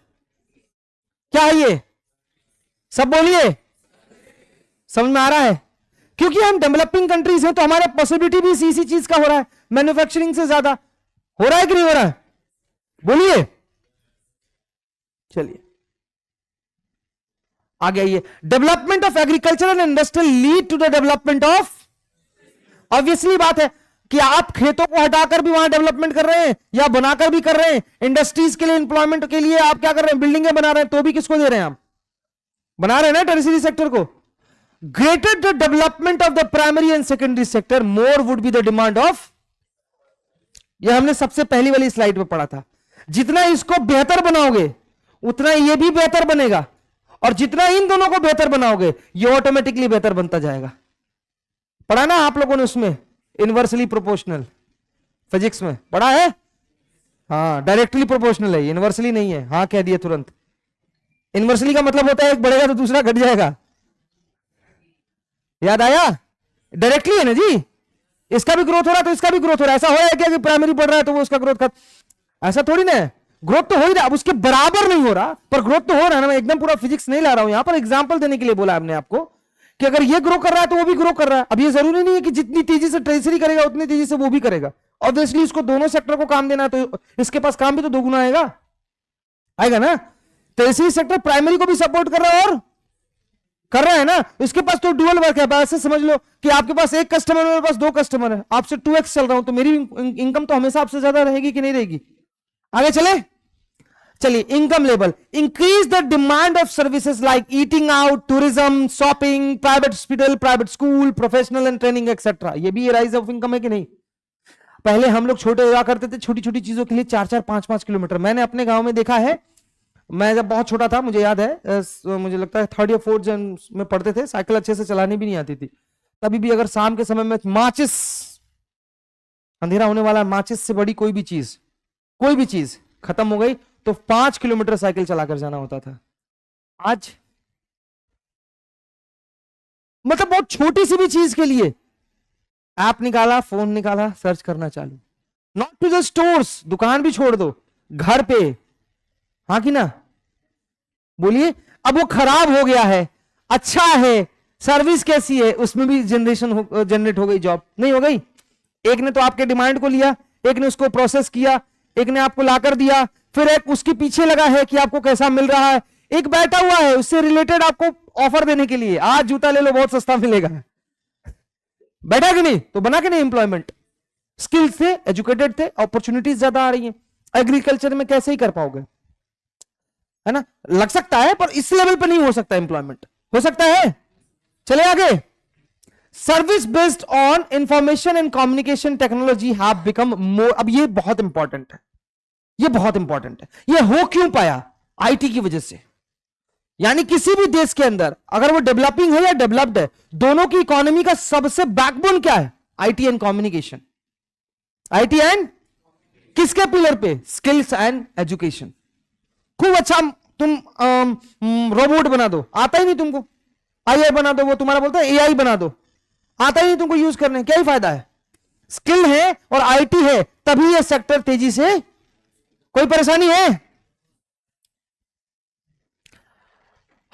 क्या है ये सब? बोलिए, समझ में आ रहा है? क्योंकि हम डेवलपिंग कंट्रीज हैं तो हमारा पॉसिबिलिटी भी इसी चीज का हो रहा है, मैन्युफैक्चरिंग से ज्यादा हो रहा है कि नहीं हो रहा है? बोलिए। चलिए आगे आइए। Development of agriculture and industrial lead to the development of, obviously बात है कि आप खेतों को हटाकर भी वहां डेवलपमेंट कर रहे हैं या बनाकर भी कर रहे हैं। इंडस्ट्रीज के लिए, एम्प्लॉयमेंट के लिए आप क्या कर रहे हैं? बिल्डिंगें बना रहे हैं, तो भी किसको दे रहे हैं? आप बना रहे हैं ना टर्शियरी सेक्टर को। Greater the development of the primary and secondary sector, more would be the demand of, यह हमने सबसे पहली वाली स्लाइड में पढ़ा था। जितना इसको बेहतर बनाओगे उतना ये भी बेहतर बनेगा, और जितना इन दोनों को बेहतर बनाओगे ये ऑटोमेटिकली बेहतर बनता जाएगा। पढ़ा ना आप लोगों ने उसमें, इनवर्सली प्रोपोर्शनल, फिजिक्स में पढ़ा है। हाँ, डायरेक्टली प्रोपोर्शनल है, इनवर्सली नहीं है। हाँ कह दिए तुरंत। इनवर्सली का मतलब होता है एक बढ़ेगा तो दूसरा घट जाएगा, याद आया? डायरेक्टली है ना जी, इसका भी ग्रोथ हो रहा है तो इसका भी ग्रोथ हो रहा है। ऐसा हो रहा है क्या कि प्राइमरी बढ़ रहा है तो वो उसका ग्रोथ कर, ऐसा थोड़ी ना है। ग्रोथ तो हो ही रहा, अब उसके बराबर नहीं हो रहा पर ग्रोथ तो हो रहा है ना। मैं एकदम पूरा फिजिक्स नहीं ला रहा हूं यहां पर, एग्जांपल देने के लिए बोला हमने आपको कि अगर ये ग्रो कर रहा है तो वो भी ग्रो कर रहा है। अब ये जरूरी नहीं है कि जितनी तेजी से ट्रेजरी करेगा उतनी तेजी से वो भी करेगा। ऑब्वियसली इसको दोनों सेक्टर को काम देना है तो इसके पास काम भी तो दोगुना आएगा, आएगा ना। ट्रेजरी सेक्टर प्राइमरी को भी सपोर्ट कर रहा है और कर रहा है ना, इसके पास तो डुअल वर्क है। ऐसे समझ लो कि आपके पास एक कस्टमर है, मेरे पास दो कस्टमर है, आपसे 2x चल रहा हूं तो मेरी इनकम तो हमेशा आपसे ज्यादा रहेगी कि नहीं रहेगी? आगे चले, चलिए। Income level, increase the demand of services like eating out, tourism, shopping, private hospital, private school, professional and training etcetera. ये भी राइज ऑफ इनकम है कि नहीं? पहले हम लोग छोटे हुआ करते थे, छोटी छोटी चीजों के लिए 4-4, 5-5 किलोमीटर। मैंने अपने गांव में देखा है, मैं जब बहुत छोटा था, मुझे याद है, मुझे लगता है 3rd या 4th में पढ़ते थे, साइकिल अच्छे से चलानी भी नहीं आती थी। तभी भी अगर शाम के समय में माचिस, अंधेरा होने वाला, माचिस से बड़ी कोई भी चीज खत्म हो गई तो 5 किलोमीटर साइकिल चलाकर जाना होता था। आज मतलब बहुत छोटी सी भी चीज के लिए ऐप निकाला, फोन निकाला, सर्च करना चालू। नॉट टू द स्टोर्स, दुकान भी छोड़ दो, घर पे। हाँ कि ना? बोलिए। अब वो खराब हो गया है, अच्छा है, सर्विस कैसी है, उसमें भी जनरेट हो गई, जॉब नहीं हो गई? एक ने तो आपके डिमांड को लिया, एक ने उसको प्रोसेस किया, एक ने आपको लाकर दिया, फिर एक उसके पीछे लगा है कि आपको कैसा मिल रहा है, एक बैठा हुआ है उससे रिलेटेड आपको ऑफर देने के लिए, आज जूता ले लो बहुत सस्ता मिलेगा। बैठा कि नहीं? तो बना कि नहीं एम्प्लॉयमेंट? स्किल्स थे, एजुकेटेड थे, अपॉर्चुनिटीज ज्यादा आ रही हैं। एग्रीकल्चर में कैसे ही कर पाओगे, है ना? लग सकता है पर इस लेवल पर नहीं हो सकता एम्प्लॉयमेंट, हो सकता है। चले आगे। Service based on information and communication technology have become more. अब ये बहुत इंपॉर्टेंट है, ये बहुत इंपॉर्टेंट है। ये हो क्यों पाया? आईटी की वजह से। यानी किसी भी देश के अंदर अगर वो डेवलपिंग है या डेवलप्ड है, दोनों की इकोनॉमी का सबसे बैकबोन क्या है? IT and communication. IT and किसके पिलर पे? Skills and education. खूब अच्छा तुम रोबोट बना दो, आता ही नहीं तुमको, आईआई बना दो, वो तुम्हारा बोलता है एआई बना दो, आता ही नहीं तुमको यूज करने, क्या ही फायदा है? स्किल है और आईटी है तभी ये सेक्टर तेजी से। कोई परेशानी है?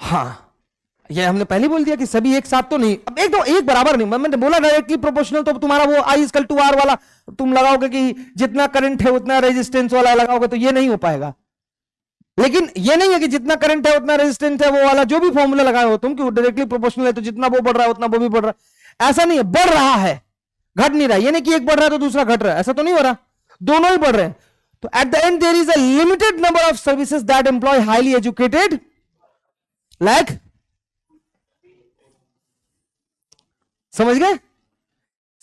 हाँ, ये हमने पहले बोल दिया कि सभी एक साथ तो नहीं, अब एक बराबर नहीं। मैंने बोला डायरेक्टली प्रोपोर्शनल, तो तुम्हारा वो I=R वाला तुम लगाओगे कि जितना करंट है उतना रेजिस्टेंस वाला लगाओगे तो ये नहीं हो पाएगा। लेकिन ये नहीं है कि जितना करंट है उतना रेजिस्टेंस है, वो वाला जो भी फॉर्मूला लगाए हो तुम कि वो डायरेक्टली प्रोपोर्शनल है तो जितना वो बढ़ रहा है उतना वो भी बढ़ रहा है। ऐसा नहीं है, बढ़ रहा है, घट नहीं रहा। ये नहीं कि एक बढ़ रहा है तो दूसरा घट रहा है, ऐसा तो नहीं हो रहा, दोनों ही बढ़ रहे हैं। तो at the end there is a limited number of services that employ highly educated, like, समझ गए?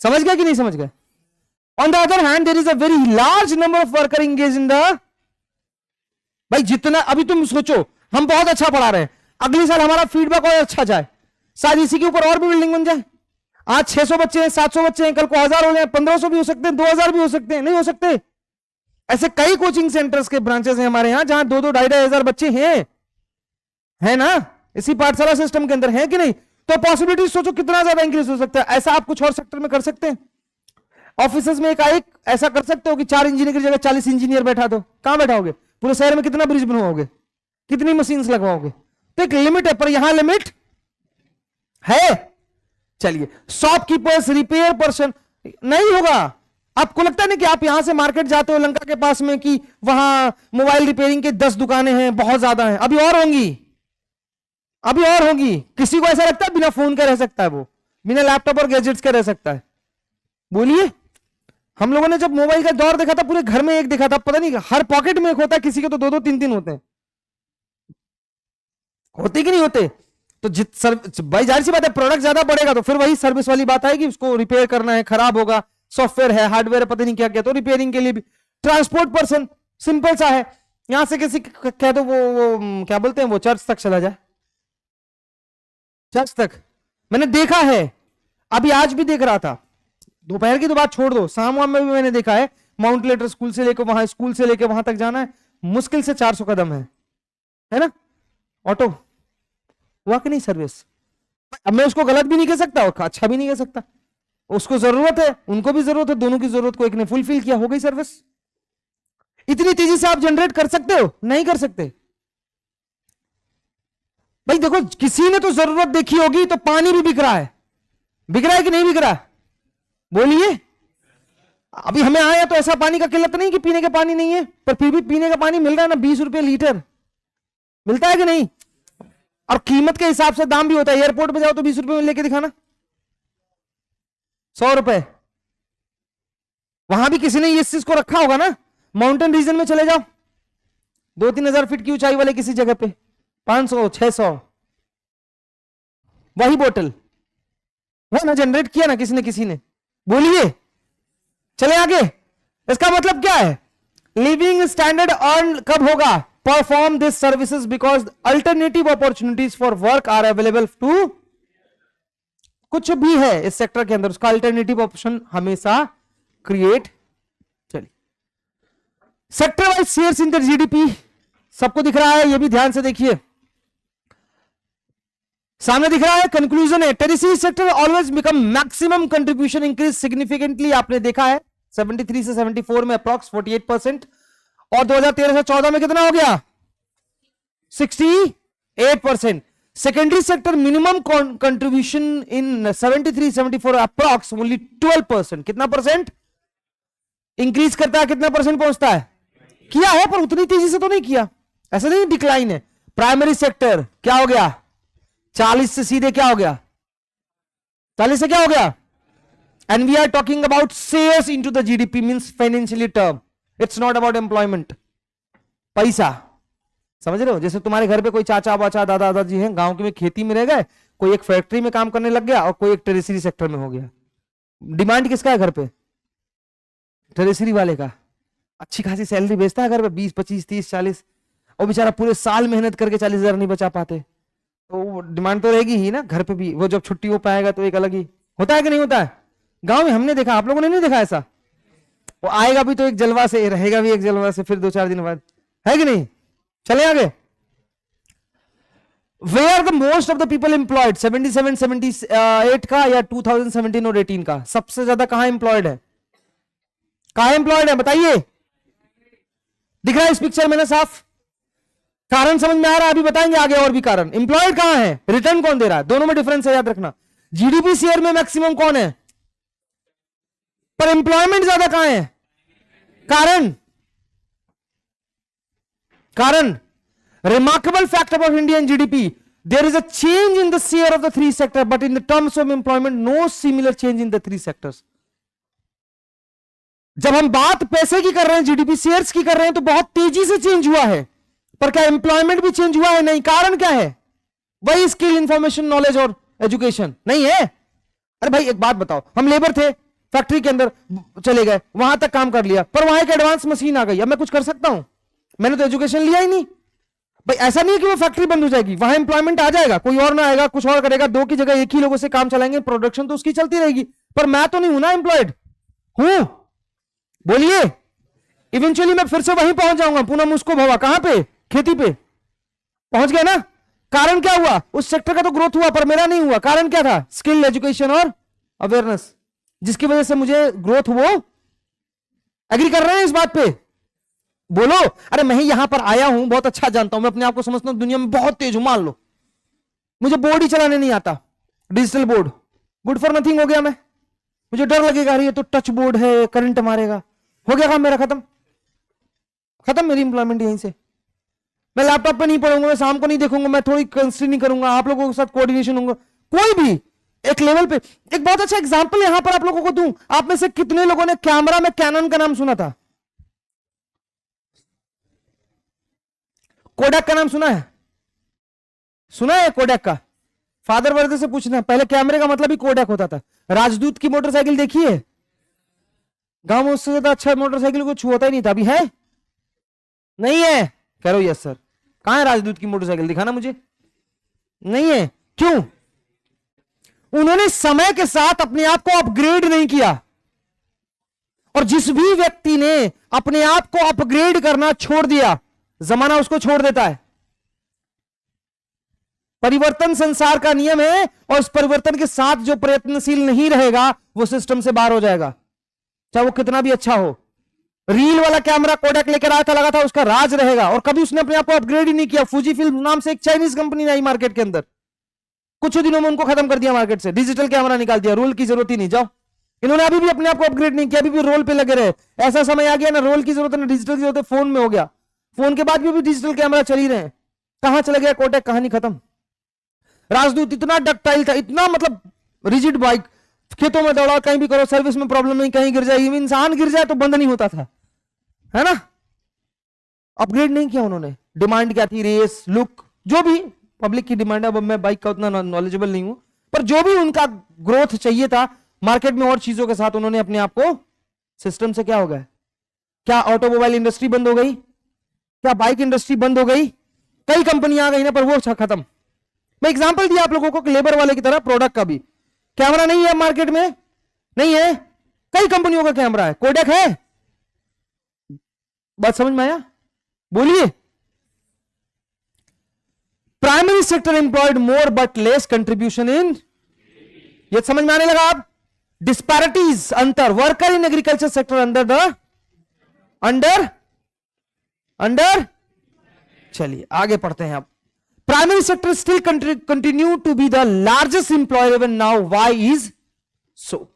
समझ गए कि नहीं समझ गए? On the other hand there is a very large number of worker engage in the, भाई जितना, अभी तुम सोचो हम बहुत अच्छा पढ़ा रहे हैं, अगले साल हमारा फीडबैक और अच्छा जाए, शायद इसी के ऊपर और भी बिल्डिंग बन जाए। आज 600 बच्चे हैं, 700 बच्चे हैं, कल को 1000 हो जाए, 1500 भी हो सकते हैं, 2000 भी हो सकते हैं, नहीं हो सकते? ऐसे कई कोचिंग सेंटर्स के ब्रांचेस हैं हमारे यहां जहां 2-2, 2,500 बच्चे हैं, है ना? इसी पाठशाला सिस्टम के अंदर है कि नहीं? तो पॉसिबिलिटी सोचो कितना ज्यादा इंक्रीज हो सकता है। ऐसा आप कुछ और सेक्टर में कर सकते हैं? ऑफिस में एक ऐसा कर सकते हो कि 4 इंजीनियर की जगह 40 इंजीनियर बैठा दो, कहां बैठाओगे? पूरे शहर में कितना ब्रिज बनवाओगे, कितनी मशीन्स लगवाओगे? तो एक लिमिट है, पर यहां लिमिट है। चलिए, शॉपकीपर्स, रिपेयर पर्सन नहीं होगा। आपको लगता है ना कि आप यहां से मार्केट जाते हो लंका के पास में कि वहां मोबाइल रिपेयरिंग के 10 दुकानें हैं, बहुत ज्यादा हैं, अभी और होंगी, अभी और होंगी। किसी को ऐसा लगता है बिना फोन के रह सकता है, वो बिना लैपटॉप और गैजेट्स के रह सकता है? बोलिए। हम लोगों ने जब मोबाइल का दौर देखा था, पूरे घर में एक देखा था, पता नहीं हर पॉकेट में एक होता है, किसी के तो 2-2 3-3 होते हैं। होते कि नहीं होते? तो भाई जाहिर सी बात है, प्रोडक्ट ज्यादा बढ़ेगा तो फिर वही सर्विस वाली बात आएगी, उसको रिपेयर करना है, खराब होगा, सॉफ्टवेयर है, हार्डवेयर है, पता नहीं क्या क्या, तो रिपेयरिंग के लिए भी। ट्रांसपोर्ट पर्सन सिंपल सा है, यहां से किसी कह दो वो क्या बोलते हैं, वो चर्च तक चला जाए, चर्च तक। मैंने देखा है, अभी आज भी देख रहा था, दोपहर की तो बात छोड़ दो, शाम वाम में भी मैंने देखा है, माउंट लेटर स्कूल से लेकर वहां, स्कूल से लेकर वहां तक जाना है, मुश्किल से 400 कदम है ना? ऑटो हुआ कि नहीं सर्विस? अब मैं उसको गलत भी नहीं कह सकता और अच्छा भी नहीं कह सकता, उसको जरूरत है, उनको भी जरूरत है, दोनों की जरूरत को एक ने फुलफिल किया, हो गई सर्विस। इतनी तेजी से आप जनरेट कर सकते हो? नहीं कर सकते भाई। देखो, किसी ने तो जरूरत देखी होगी, तो पानी भी बिक रहा है, बिक रहा है कि नहीं बिक रहा? बोलिए। अभी हमें आया तो ऐसा पानी का किल्लत नहीं कि पीने का पानी नहीं है, पर फिर भी पीने का पानी मिल रहा है ना, 20 रुपए लीटर मिलता है कि नहीं? और कीमत के हिसाब से दाम भी होता है, एयरपोर्ट पे जाओ तो 20 रुपए में लेके दिखाना, 100 रुपए। वहां भी किसी ने इस चीज को रखा होगा ना। माउंटेन रीजन में चले जाओ, 2-3 हजार फीट की ऊंचाई वाले किसी जगह पे 500 600 वही बोतल है ना, जनरेट किया ना किसी ने। बोलिए, चले आगे। इसका मतलब क्या है? लिविंग स्टैंडर्ड अर्न कब होगा? Perform this services because alternative opportunities for work are available to, कुछ भी है इस सेक्टर के अंदर, उसका अल्टरनेटिव ऑप्शन हमेशा क्रिएट। चलिए, sector wise shares in the GDP सबको दिख रहा है, ये भी ध्यान से देखिए, सामने दिख रहा है। कंक्लूजन है, territory sector always become maximum contribution increase significantly. आपने देखा है 73 से 74 में अप्रॉक्स 48%, और 2013 से 14 में कितना हो गया? 68%। Secondary sector minimum contribution in 73-74 approx only 12%। कितना परसेंट इंक्रीज करता है, कितना परसेंट पहुंचता है? किया है, पर उतनी तेजी से तो नहीं किया, ऐसा नहीं डिक्लाइन है। प्राइमरी सेक्टर क्या हो गया? 40 से सीधे क्या हो गया? 40 से क्या हो गया? And we are talking about shares into the GDP, means financially term, it's not about employment, पैसा। समझ रहे हो? जैसे तुम्हारे घर पे कोई चाचा बाचा दादा दादाजी हैं, गांव के में खेती में रह गए, कोई एक फैक्ट्री में काम करने लग गया और कोई एक टेरिटरी सेक्टर में हो गया। डिमांड किसका है घर पे? टेरिटरी वाले का। अच्छी खासी सैलरी भेजता है घर पे, 20 25 30 40, और बेचारा पूरे साल मेहनत करके 40,000 नहीं बचा पाते, तो डिमांड तो रहेगी ही ना घर पे भी। वो जब छुट्टी हो पाएगा तो एक अलग ही होता है कि नहीं होता है? गांव में हमने देखा, आप लोगों ने नहीं देखा ऐसा? वो आएगा भी तो एक जलवा से, रहेगा भी एक जलवा से, फिर 2-4 दिन बाद, है कि नहीं? चले आगे। Where the most of the people employed? 77 78 का या 2017 और 18 का सबसे ज्यादा कहां एम्प्लॉयड है? कहां एम्प्लॉयड है बताइए? दिख रहा है इस पिक्चर में ना साफ? कारण समझ में आ रहा है? अभी बताएंगे आगे और भी कारण। एम्प्लॉयड कहां है, रिटर्न कौन दे रहा है, दोनों में डिफरेंस है, याद रखना। जीडीपी शेयर में मैक्सिमम कौन है, पर एम्प्लॉयमेंट ज्यादा कहां है? कारण remarkable fact about Indian GDP, there is a change in the share of the three sector, but in the terms of employment no similar change in the three sectors. जब हम बात पैसे की कर रहे हैं, जीडीपी शेयर्स की कर रहे हैं, तो बहुत तेजी से चेंज हुआ है, पर क्या एम्प्लॉयमेंट भी चेंज हुआ है? नहीं। कारण क्या है? वही स्किल, इंफॉर्मेशन, नॉलेज और एजुकेशन नहीं है। अरे भाई एक बात बताओ, हम लेबर थे, फैक्ट्री के अंदर चले गए, वहां तक काम कर लिया, पर वहां एक एडवांस मशीन आ गई, अब मैं कुछ कर सकता हूं? मैंने तो एजुकेशन लिया ही नहीं। भाई ऐसा नहीं है कि वो फैक्ट्री बंद हो जाएगी, वहां एम्प्लॉयमेंट आ जाएगा, कोई और ना आएगा, कुछ और करेगा, 2 की जगह 1 ही लोगों से काम चलाएंगे, प्रोडक्शन तो उसकी चलती रहेगी, पर मैं तो नहीं हूं ना एम्प्लॉयड, हूं? बोलिए। इवेंचुअली मैं फिर से वहीं पहुंच जाऊंगा, पुनः मुझको भवा, कहां पे? खेती पे पहुंच गया ना। कारण क्या हुआ? उस सेक्टर का तो ग्रोथ हुआ, पर मेरा नहीं हुआ। कारण क्या था? स्किल, एजुकेशन और अवेयरनेस, जिसकी वजह से मुझे ग्रोथ, वो एग्री कर रहे हैं इस बात पे? बोलो, अरे मैं ही यहां पर आया हूं, बहुत अच्छा जानता हूं, मैं अपने आप को समझता हूं दुनिया में बहुत तेज हूं, मान लो मुझे बोर्ड ही चलाने नहीं आता, digital board, good for nothing हो गया मैं, मुझे डर लगेगा, अरे ये तो टच बोर्ड है, करंट मारेगा, हो गया काम मेरा खत्म, खत्म मेरी इंप्लॉयमेंट यहीं से। मैं लैपटॉप पे नहीं पढ़ूंगा, मैं शाम को नहीं देखूंगा, मैं थोड़ी कंसिडर नहीं करूंगा, आप लोगों के साथ कोऑर्डिनेशन होगा, कोई भी एक लेवल पे। एक बहुत अच्छा एग्जांपल यहां पर आप लोगों को दूं, आप में से कितने लोगों ने कैमरा में कैनन का नाम सुना था? कोडैक का नाम सुना है? सुना है कोडैक का? फादर वर्दे से पूछना, पहले कैमरे का मतलब ही कोडैक होता था। राजदूत की मोटरसाइकिल देखी है? गांव में उससे ज्यादा अच्छा मोटरसाइकिल को छुआता ही नहीं था, अभी है? नहीं है? कह रहे हो यस सर। कहां है राजदूत की मोटरसाइकिल, दिखाना मुझे। नहीं है, क्यों? उन्होंने समय के साथ अपने आप को अपग्रेड नहीं किया, और जिस भी व्यक्ति ने अपने आप को अपग्रेड करना छोड़ दिया, जमाना उसको छोड़ देता है। परिवर्तन संसार का नियम है, और उस परिवर्तन के साथ जो प्रयत्नशील नहीं रहेगा वो सिस्टम से बाहर हो जाएगा, चाहे वो कितना भी अच्छा हो। रील वाला कैमरा कोडैक लेकर आया था, लगा था उसका राज रहेगा, और कभी उसने अपने आप को अपग्रेड ही नहीं किया। फूजी फिल्म नाम से एक चाइनीज कंपनी आई मार्केट के अंदर, कुछ दिनों में उनको खत्म कर दिया मार्केट से, डिजिटल कैमरा निकाल दिया, रोल की जरूरत ही नहीं। जाओ, इन्होंने अभी भी अपने आप को अपग्रेड नहीं किया, अभी भी रोल पे लगे रहे। ऐसा समय आ गया ना, रोल की जरूरत है ना डिजिटल की जरूरत है, फोन में हो गया, फोन के बाद भी डिजिटल कैमरा चल ही रहे हैं। कहां चला गया कोडैक, कहानी खत्म। राजदूत इतना डक्टाइल था, इतना मतलब रिजिड बाइक, खेतों में दौड़ा, कहीं भी करो, सर्विस में प्रॉब्लम नहीं, कहीं गिर जाए, इंसान गिर जाए तो बंद नहीं होता था, है ना? अपग्रेड नहीं किया उन्होंने। डिमांड क्या थी? रेस, लुक, जो भी पब्लिक की डिमांड है। अब मैं बाइक का उतना नॉलेजेबल नहीं हूं, पर जो भी उनका ग्रोथ चाहिए था मार्केट में और चीजों के साथ, उन्होंने अपने आप को सिस्टम से क्या हो गया? क्या ऑटोमोबाइल इंडस्ट्री बंद हो गई? क्या बाइक इंडस्ट्री बंद हो गई? कई कंपनियां आ गई ना, पर वो खत्म। मैं एग्जांपल दिया आप लोगों को, लेबर वाले की तरह प्रोडक्ट का भी। कैमरा नहीं है मार्केट में, नहीं है, कई कंपनियों का कैमरा है। कोडैक है? बात समझ में आया? बोलिए। Primary sector employed more but less contribution in, ये समझ में आने लगा? आप डिस्पैरिटीज, अंतर, worker in agriculture sector under चलिए आगे पढ़ते हैं। अब primary sector still continue to be the largest employer even now, why is so?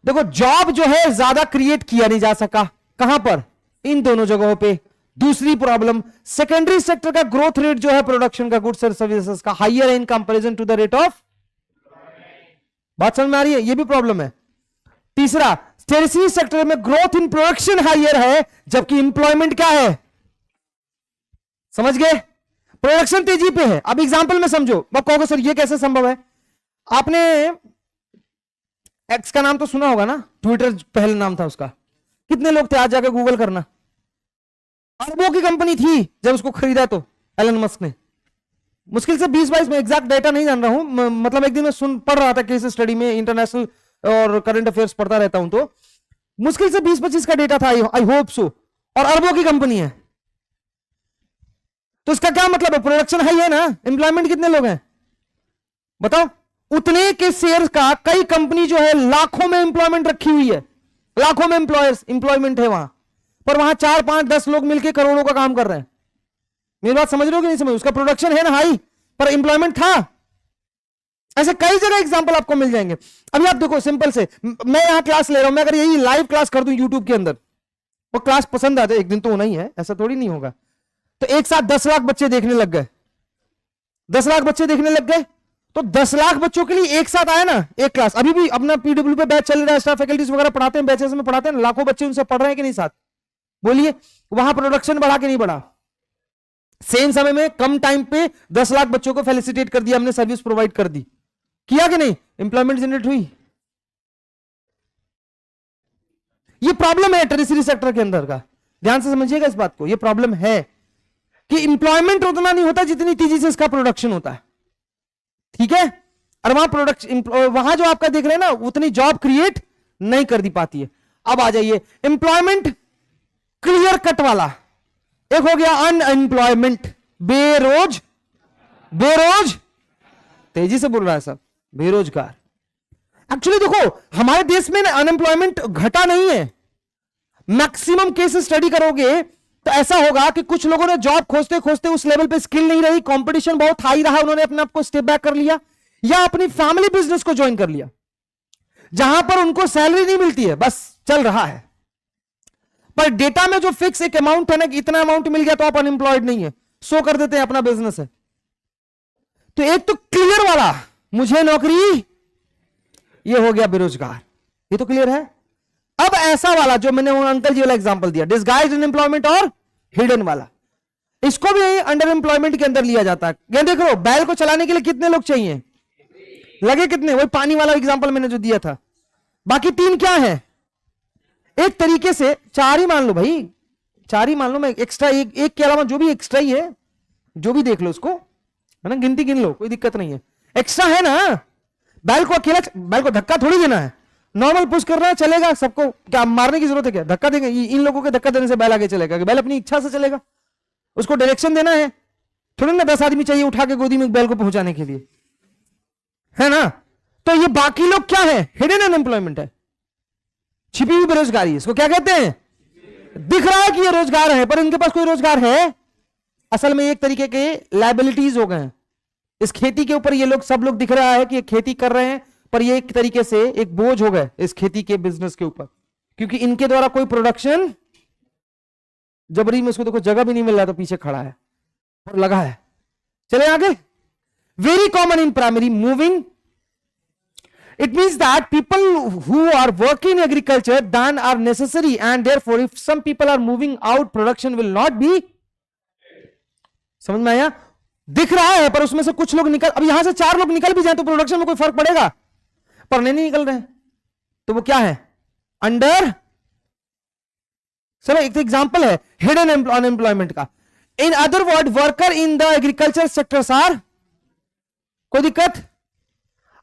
देखो, जॉब जो है ज्यादा क्रिएट किया नहीं जा सका, कहां पर? इन दोनों जगहों पे। दूसरी प्रॉब्लम, सेकेंडरी सेक्टर का ग्रोथ रेट जो है प्रोडक्शन का, गुड्स और सर्विसेज का, हाइयर है in comparison to the rate of. बात समझ में आ रही है? ये भी प्रॉब्लम है। तीसरा, टर्शियरी सेक्टर में ग्रोथ इन प्रोडक्शन हाइयर है, जबकि इंप्लॉयमेंट क्या है? समझ गए? प्रोडक्शन तेजी पे है। अब एग्जांपल में समझो, अब कहोगे सर ये कैसे संभव है? आपने एक्स का नाम तो सुना होगा ना, ट्विटर पहले नाम था उसका। कितने लोग थे? आज जाकर गूगल करना। अरबों की कंपनी थी जब उसको खरीदा तो एलन मस्क ने। मुश्किल से 20-22 में, एग्जैक्ट डेटा नहीं जान रहा हूं, मतलब एक दिन मैं पढ़ रहा था केस स्टडी में, इंटरनेशनल और करंट अफेयर्स पढ़ता रहता हूं, तो मुश्किल से 20-25 का डेटा था, आई होप सो, और अरबों की कंपनी है। तो इसका क्या मतलब है? प्रोडक्शन हाई है ना, एम्प्लॉयमेंट कितने लोग हैं बताओ? उतने के शेयर का कई कंपनी जो है लाखों में एम्प्लॉयमेंट रखी हुई है, लाखों में एम्प्लॉयमेंट है वहां, पर वहां 4-5-10 लोग मिलकर करोड़ों का काम कर रहे हैं। मेरी बात समझ रहे हो कि नहीं समझ? उसका प्रोडक्शन है ना हाई, पर एम्प्लॉयमेंट था। ऐसे कई जगह एग्जांपल आपको मिल जाएंगे। अभी आप देखो, सिंपल से, मैं यहां क्लास ले रहा हूं, मैं अगर यही लाइव क्लास कर दूं यूट्यूब के अंदर, वो क्लास पसंद आ जाए, एक दिन तो होना ही है, ऐसा थोड़ी नहीं होगा, तो एक साथ 10 लाख बच्चे देखने लग गए, 10 लाख बच्चे देखने लग गए, तो 10 लाख बच्चों के लिए एक साथ आया ना एक क्लास। अभी भी अपना पीडब्ल्यू पे बैच चल रहा है, स्टाफ फैकल्टीज वगैरह पढ़ाते हैं, बैचेस में पढ़ाते हैं, लाखों बच्चे उनसे पढ़ रहे हैं कि नहीं साथ? बोलिए, वहां प्रोडक्शन बढ़ा के नहीं बढ़ा? सेम समय में कम टाइम पे 10 लाख बच्चों को फेलिसिटेट कर दिया हमने, सर्विस प्रोवाइड कर दी, किया कि नहीं? इंप्लॉयमेंट जनरेट हुई। ये प्रॉब्लम है टर्शियरी सेक्टर के अंदर का, ध्यान से समझिएगा इस बात को। ये प्रॉब्लम है कि इंप्लॉयमेंट उतना नहीं होता जितनी तेजी से इसका प्रोडक्शन होता है, ठीक है? और वहां प्रोडक्शन, वहां जो आपका देख रहे हैं ना, उतनी जॉब क्रिएट नहीं कर दी पाती है। अब आ जाइए एम्प्लॉयमेंट क्लियर कट वाला, एक हो गया अनएम्प्लॉयमेंट, बेरोज, तेजी से बोल रहा है सब, बेरोजगार। एक्चुअली देखो, हमारे देश में अनएम्प्लॉयमेंट घटा नहीं है। मैक्सिमम केस स्टडी करोगे तो ऐसा होगा कि कुछ लोगों ने जॉब खोजते खोजते उस लेवल पे स्किल नहीं रही, कंपटीशन बहुत हाई रहा, उन्होंने अपने आप को स्टेप बैक कर लिया, या अपनी फैमिली बिजनेस को ज्वाइन कर लिया जहां पर उनको सैलरी नहीं मिलती है, बस चल रहा है, पर डेटा में जो फिक्स एक अमाउंट है ना कि इतना अमाउंट मिल गया तो आप अनएम्प्लॉयड नहीं है, शो कर देते हैं अपना बिजनेस है। तो एक तो क्लियर वाला मुझे नौकरी, ये हो गया बेरोजगार, ये तो क्लियर है। अब ऐसा वाला जो मैंने वो अंकल जी वाला एग्जांपल दिया, डिस्गाइज्ड अनएम्प्लॉयमेंट और हिडन वाला, इसको भी अंडर एम्प्लॉयमेंट के अंदर लिया जाता है। ये देख लो, बैल को चलाने के लिए कितने लोग चाहिए, लगे कितने, वही पानी वाला एग्जांपल मैंने जो दिया था। बाकी 3 क्या है, एक तरीके से 4 ही मान लो भाई, 4 ही मान लो, मैं एक्स्ट्रा एक के अलावा जो भी एक्स्ट्रा ही है, जो भी देख लो उसको, है ना, गिनती गिन लो, कोई दिक्कत नहीं है, एक्स्ट्रा है ना। बैल को अकेला, बैल को धक्का थोड़ी देना है, नॉर्मल पुश करना है, चलेगा सबको, क्या मारने की जरूरत है, क्या धक्का देंगे, इन लोगों के धक्का देने से बैल आगे चलेगा, बैल अपनी इच्छा से चलेगा, उसको डायरेक्शन देना है, थोड़ी ना 10 आदमी चाहिए उठा के गोदी में बैल को पहुंचाने के लिए, है ना। तो ये बाकी लोग क्या है, हिडन अनएम्प्लॉयमेंट है, छिपी हुई बेरोजगारी, इसको क्या कहते हैं, दिख रहा है कि ये रोजगार है पर इनके पास कोई रोजगार है, असल में एक तरीके के लायबिलिटीज हो गए हैं इस खेती के ऊपर। ये लोग सब लोग दिख रहा है कि ये खेती कर रहे हैं, पर ये एक तरीके से एक बोझ हो गए इस खेती के बिजनेस के ऊपर, क्योंकि इनके द्वारा कोई प्रोडक्शन, जबरी में उसको देखो जगह भी नहीं मिल रहा तो पीछे खड़ा है और लगा है। चले आगे, very common in primary moving, it means that people who are working in agriculture than are necessary, and therefore if some people are moving out, production will not be, समझ में आया, दिख रहा है पर उसमें से कुछ लोग निकल, अब यहां से 4 लोग निकल भी जाए तो प्रोडक्शन में कोई फर्क पड़ेगा, पर नहीं निकल रहे हैं, तो वो क्या है, अंडर। चलो एक एग्जांपल है हिडन अनएम्प्लॉयमेंट का, in other word worker in the agriculture sectors are, कोई दिक्कत।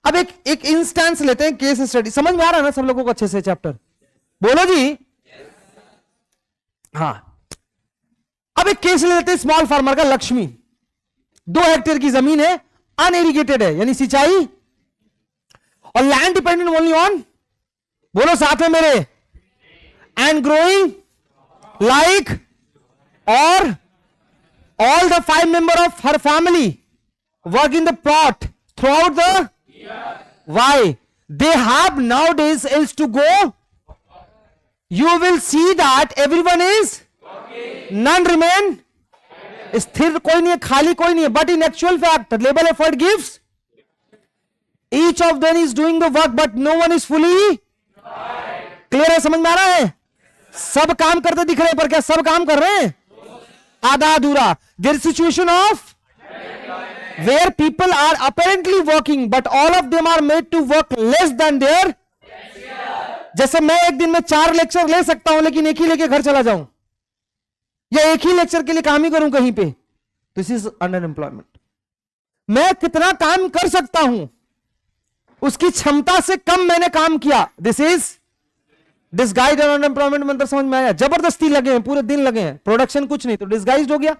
अब एक इंस्टेंस लेते हैं, केस स्टडी, समझ में आ रहा है ना सब लोगों को अच्छे से चैप्टर, बोलो जी, हाँ। अब एक केस लेते हैं स्मॉल फार्मर का, लक्ष्मी, 2 हेक्टेयर की जमीन है, अनइरिगेटेड है यानी सिंचाई, और लैंड डिपेंडेंट ओनली ऑन, बोलो साथ में मेरे, एंड ग्रोइंग लाइक, और all the 5 member of her family work in the plot through out the, why they have nowadays else to go, you will see that everyone is, none remain, स्थिर कोई नहीं है, खाली कोई नहीं है, but in actual fact labor effort gives, each of them is doing the work but no one is fully clear है, समझ में आ रहा है, सब काम करते दिख रहे हैं पर क्या सब काम कर रहे हैं, आधा अधूरा। There situation of where people are apparently working but all of them are made to work less than their, जैसे मैं एक दिन में 4 लेक्चर ले सकता हूं लेकिन एक ही लेके घर चला जाऊं, या एक ही लेक्चर के लिए काम ही करूं कहीं पे, दिस इज अंडर एम्प्लॉयमेंट। मैं कितना काम कर सकता हूं उसकी क्षमता से कम मैंने काम किया, दिस इज डिस्गाइज्ड अनएम्प्लॉयमेंट। मतलब समझ में आया, जबरदस्ती लगे हैं, पूरे दिन लगे हैं, प्रोडक्शन कुछ नहीं तो डिस्गाइज्ड हो गया।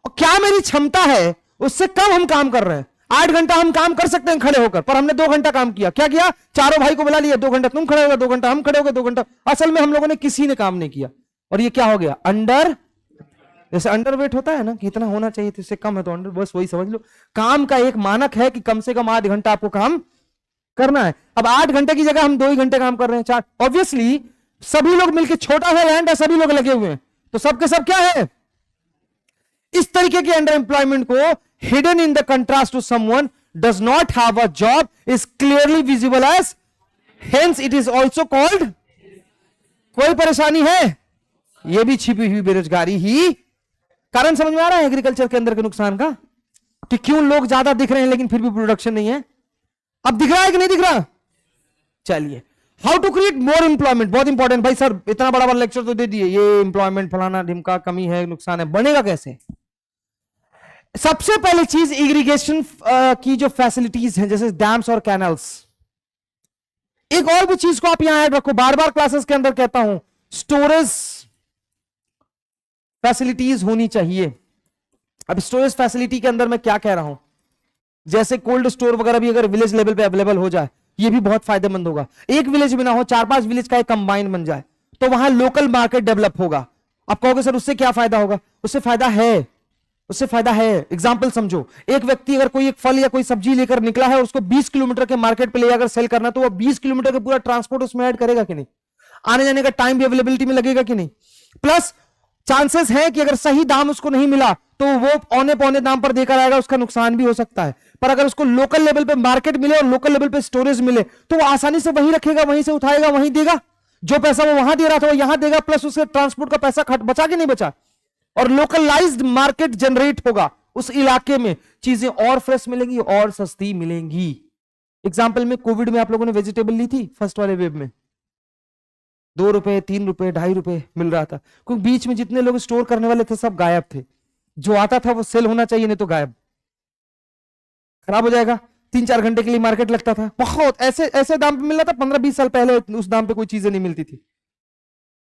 और क्या मेरी क्षमता है उससे कम हम काम कर रहे हैं, 8 घंटा हम काम कर सकते हैं खड़े होकर, पर हमने 2 घंटा काम किया, क्या किया, चारों भाई को बुला लिया, 2 घंटा तुम खड़े हो गए, 2 घंटा हम खड़े हो गए, 2 घंटा, असल में हम लोगों ने किसी ने काम नहीं किया, और ये क्या हो गया, अंडर, जैसे अंडरवेट होता है ना कि इतना होना चाहिए तो इससे कम है तो अंडर, बस वही समझ लो, काम का एक मानक है कि कम से कम 8 घंटा आपको काम करना है। अब 8 घंटे की जगह हम 2 ही घंटे काम कर रहे हैं, 4, ऑब्वियसली सभी लोग मिलकर, छोटा सा लैंड है, सभी लोग लगे हुए हैं, तो सबके सब क्या है, इस तरीके के अंडर एम्प्लॉयमेंट को hidden in the contrast to someone does not have a job is clearly visible as, hence it is also called, कोई परेशानी है, यह भी छिपी हुई बेरोजगारी ही। कारण समझ में आ रहा है एग्रीकल्चर के अंदर के नुकसान का, कि क्यों लोग ज्यादा दिख रहे हैं लेकिन फिर भी प्रोडक्शन नहीं है। अब दिख रहा है कि नहीं दिख रहा, चलिए, how to create more employment, बहुत इंपॉर्टेंट। भाई सर इतना बड़ा बड़ा लेक्चर तो दे दिए, ये एम्प्लॉयमेंट फलाना ढिमका, कमी है, नुकसान है, बनेगा कैसे। सबसे पहली चीज इरिगेशन की जो फैसिलिटीज हैं जैसे डैम्स और कैनल्स। एक और भी चीज को आप यहां ऐड रखो, बार बार क्लासेस के अंदर कहता हूं, स्टोरेज फैसिलिटीज होनी चाहिए। अब स्टोरेज फैसिलिटी के अंदर मैं क्या कह रहा हूं, जैसे कोल्ड स्टोर वगैरह भी अगर विलेज लेवल पे अवेलेबल हो जाए, ये भी बहुत फायदेमंद होगा। एक विलेज में ना हो, 4-5 विलेज का एक कंबाइन बन जाए, तो वहां लोकल मार्केट डेवलप होगा, आप कहोगे सर उससे क्या फायदा होगा, उससे फायदा है, उससे फायदा है। एग्जाम्पल समझो, एक व्यक्ति अगर कोई एक फल या कोई सब्जी लेकर निकला है, उसको 20 किलोमीटर के मार्केट पे ले जाकर सेल करना, तो वो 20 किलोमीटर का पूरा ट्रांसपोर्ट उसमें ऐड करेगा कि नहीं, आने जाने का टाइम भी अवेलेबिलिटी में लगेगा कि नहीं। प्लस चांसेस है कि अगर सही दाम उसको नहीं मिला तो वो औने पौने दाम पर देकर आएगा, उसका नुकसान भी हो सकता है। पर अगर उसको लोकल लेवल पे मार्केट मिले और लोकल लेवल पे स्टोरेज मिले तो वो आसानी से वहीं रखेगा, वहीं से उठाएगा, वहीं देगा। जो पैसा वो वहां दे रहा था वो यहां देगा, प्लस उसके ट्रांसपोर्ट का पैसा बचा कि नहीं बचा, और लोकलाइज्ड मार्केट जनरेट होगा उस इलाके में, चीजें और फ्रेश मिलेंगी और सस्ती मिलेंगी। एग्जाम्पल में कोविड में आप लोगों ने वेजिटेबल ली थी, फर्स्ट वाले वेव में 2 रुपए 3 रुपए 2.5 रुपए मिल रहा था, क्योंकि बीच में जितने लोग स्टोर करने वाले थे सब गायब थे। जो आता था वो सेल होना चाहिए, नहीं तो गायब, खराब हो जाएगा। 3-4 घंटे के लिए मार्केट लगता था, बहुत ऐसे ऐसे दाम पे मिल रहा था, 15-20 साल पहले उस दाम पे कोई चीजें नहीं मिलती थी।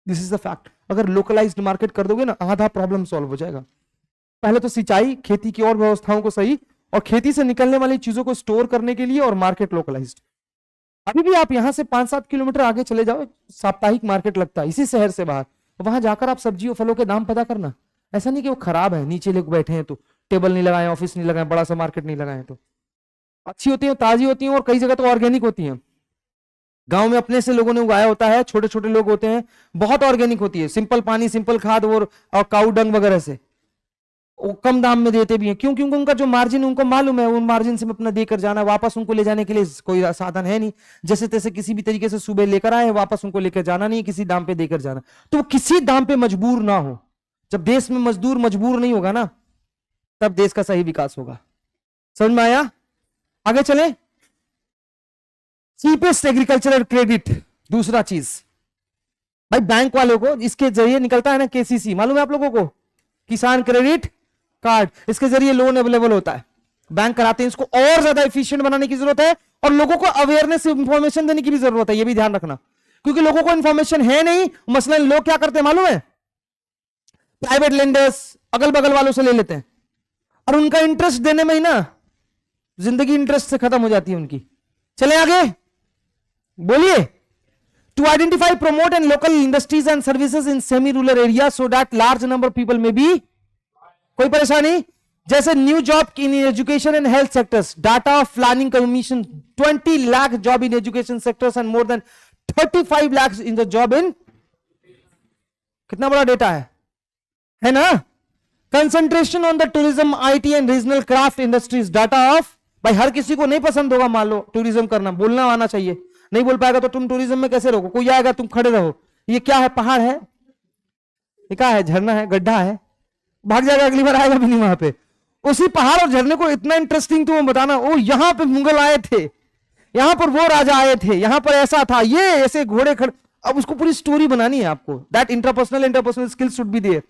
This is the fact. अगर लोकलाइज्ड मार्केट कर दोगे ना, आधा प्रॉब्लम सॉल्व हो जाएगा। पहले तो सिंचाई, खेती की और व्यवस्थाओं को सही, और खेती से निकलने वाली चीजों को स्टोर करने के लिए, और मार्केट लोकलाइज्ड। अभी भी आप यहां से 5-7 किलोमीटर आगे चले जाओ, साप्ताहिक मार्केट लगता है इसी शहर से बाहर, वहां जाकर आप सब्जियों फलों के दाम पता करना। ऐसा नहीं कि वो खराब है, नीचे लोग बैठे हैं तो टेबल नहीं लगाए, ऑफिस नहीं लगाए, बड़ा सा मार्केट नहीं लगाए, तो अच्छी होती है, ताजी होती है, और कई जगह तो ऑर्गेनिक होती है। गांव में अपने से लोगों ने उगाया होता है, छोटे छोटे लोग होते हैं, बहुत ऑर्गेनिक होती है, सिंपल पानी, सिंपल खाद और काऊ डंग वगैरह से। वो कम दाम में देते भी हैं, क्यों? क्योंकि उनका जो मार्जिन उनको मालूम है, उन मार्जिन से अपना देकर जाना, वापस उनको ले जाने के लिए कोई साधन है नहीं, जैसे तैसे किसी भी तरीके से सुबह लेकर आए, वापस उनको लेकर जाना नहीं, किसी दाम पे देकर जाना, तो वो किसी दाम पे मजबूर ना हो। जब देश में मजदूर मजबूर नहीं होगा ना, तब देश का सही विकास होगा। समझ में आया? आगे चले। चीपेस्ट एग्रीकल्चरल क्रेडिट, दूसरा चीज भाई, बैंक वालों को इसके जरिए निकलता है ना केसीसी, मालूम है आप लोगों को, किसान क्रेडिट कार्ड, इसके जरिए लोन अवेलेबल होता है, बैंक कराते हैं। इसको और ज्यादा एफिशिएंट बनाने की जरूरत है, और लोगों को अवेयरनेस इंफॉर्मेशन देने की भी जरूरत है, ये भी ध्यान रखना, क्योंकि लोगों को इंफॉर्मेशन है नहीं। मसलन लोग क्या करते हैं मालूम है, प्राइवेट लेंडर्स अगल बगल वालों से ले लेते हैं, और उनका इंटरेस्ट देने में ही ना जिंदगी इंटरेस्ट से खत्म हो जाती है उनकी। चले आगे, बोलिए। To identify, promote and local industries and services in semi rural area so that large number of people में बी, कोई परेशानी? जैसे new job in education and health sectors, data of planning commission 20 lakh job in education sectors and more than 35 lakh in the job in, कितना बड़ा data है ना? Concentration on the tourism, IT and regional craft industries, data of, भाई हर किसी को नहीं पसंद होगा मान लो टूरिज्म करना, बोलना आना चाहिए, नहीं बोल पाएगा तो तुम टूरिज्म में कैसे रहोगे? कोई आएगा तुम खड़े रहो, ये क्या है, पहाड़ है, ये क्या है, झरना है, गड्ढा है, भाग जाएगा, अगली बार आएगा भी नहीं वहां पे। उसी पहाड़ और झरने को इतना इंटरेस्टिंग तुम बताना, ओ यहां पे मुगल आए थे, यहां पर वो राजा आए थे, यहां पर ऐसा था, ये ऐसे घोड़े खड़े, अब उसको पूरी स्टोरी बनानी है आपको। That interpersonal skills should be there.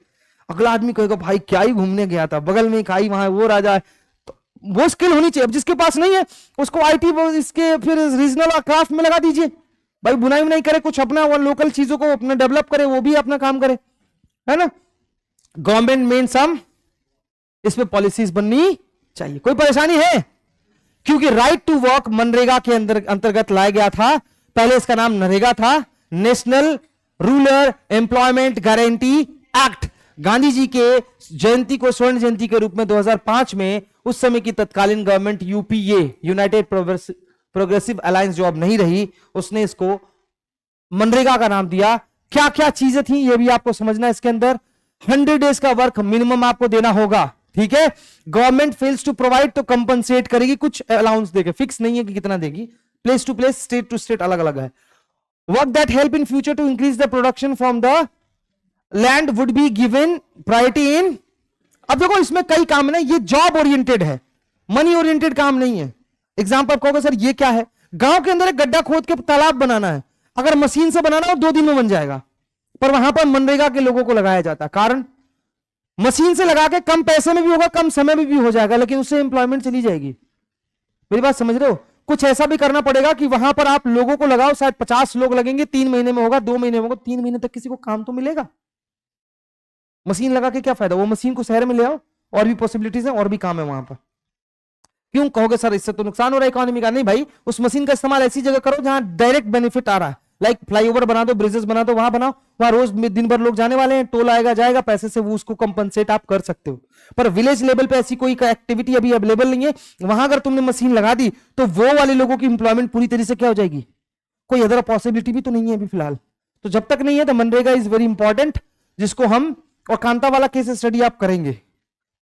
अगला आदमी कहेगा भाई क्या ही घूमने गया था, बगल में खाई, वहां वो राजा है, तो वो स्किल होनी चाहिए। अब जिसके पास नहीं है उसको आईटी इसके फिर रीजनल क्राफ्ट में लगा दीजिए, भाई बुनाई नहीं करे, कुछ अपना वो लोकल चीजों को अपना डेवलप करे, वो भी अपना काम करे, है ना? गवर्नमेंट मेन सम, इस पे पॉलिसीज बननी चाहिए। कोई परेशानी है? क्योंकि राइट टू वर्क मनरेगा के अंतर्गत लाया गया था, पहले इसका नाम नरेगा था, national rural employment guarantee act. Gandhi ji के जयंती को स्वर्ण जयंती के रूप में 2005 में उस समय की तत्कालीन government UPA, United progressive alliance, जो अब नहीं रही, उसने इसको मनरेगा का नाम दिया। क्या क्या चीजें थी ये भी आपको समझना है इसके अंदर। 100 डेज का वर्क मिनिमम आपको देना होगा, ठीक है? गवर्नमेंट फेल्स टू प्रोवाइड तो कंपनसेट करेगी, कुछ अलाउंस देगी, फिक्स नहीं है कि कितना देगी, place to place, state to state अलग अलग है। Work that help in future to increase the production from the land would be given priority in. अब देखो इसमें कई काम है ना, ये जॉब ओरिएंटेड है, मनी ओरिएंटेड काम नहीं है। एग्जाम्पल कहोगे सर ये क्या है, गांव के अंदर एक गड्ढा खोद के तालाब बनाना है, अगर मशीन से बनाना हो 2 दिन में बन जाएगा, पर वहां पर मनरेगा के लोगों को लगाया जाता है। कारण मशीन से लगा के कम पैसे में भी होगा, कम समय में भी हो जाएगा, लेकिन उससे एम्प्लॉयमेंट चली जाएगी। मेरी बात समझ रहे हो? कुछ ऐसा भी करना पड़ेगा कि वहां पर आप लोगों को लगाओ, शायद 50 लोग लगेंगे, 3 महीने में होगा, 2 महीने में होगा, 3 महीने तक किसी को काम तो मिलेगा। मशीन लगा के क्या फायदा? वो मशीन को शहर में ले आओ, और भी पॉसिबिलिटीज है, और भी काम है वहां पर। क्यों कहोगे सर इससे तो नुकसान हो रहा है इकोनॉमी का? नहीं भाई, उस मशीन का इस्तेमाल ऐसी जगह करो जहां डायरेक्ट बेनिफिट आ रहा है। लाइक फ्लाईओवर बना दो, ब्रिजेस बना दो, वहां बनाओ, वहां रोज दिन भर लोग जाने वाले हैं, टोल आएगा जाएगा, पैसे से वो उसको कंपनसेट आप कर सकते हो। पर विलेज लेवल पे ऐसी कोई एक्टिविटी अभी अवेलेबल नहीं है। वहां अगर तुमने मशीन लगा दी तो वो वाले लोगों की इंप्लॉयमेंट पूरी तरीके से क्या हो जाएगी, कोई अदर पॉसिबिलिटी भी तो नहीं है अभी फिलहाल। तो जब तक नहीं है तो मनरेगा इज वेरी इंपॉर्टेंट, जिसको हम, और कांता वाला केस स्टडी आप करेंगे,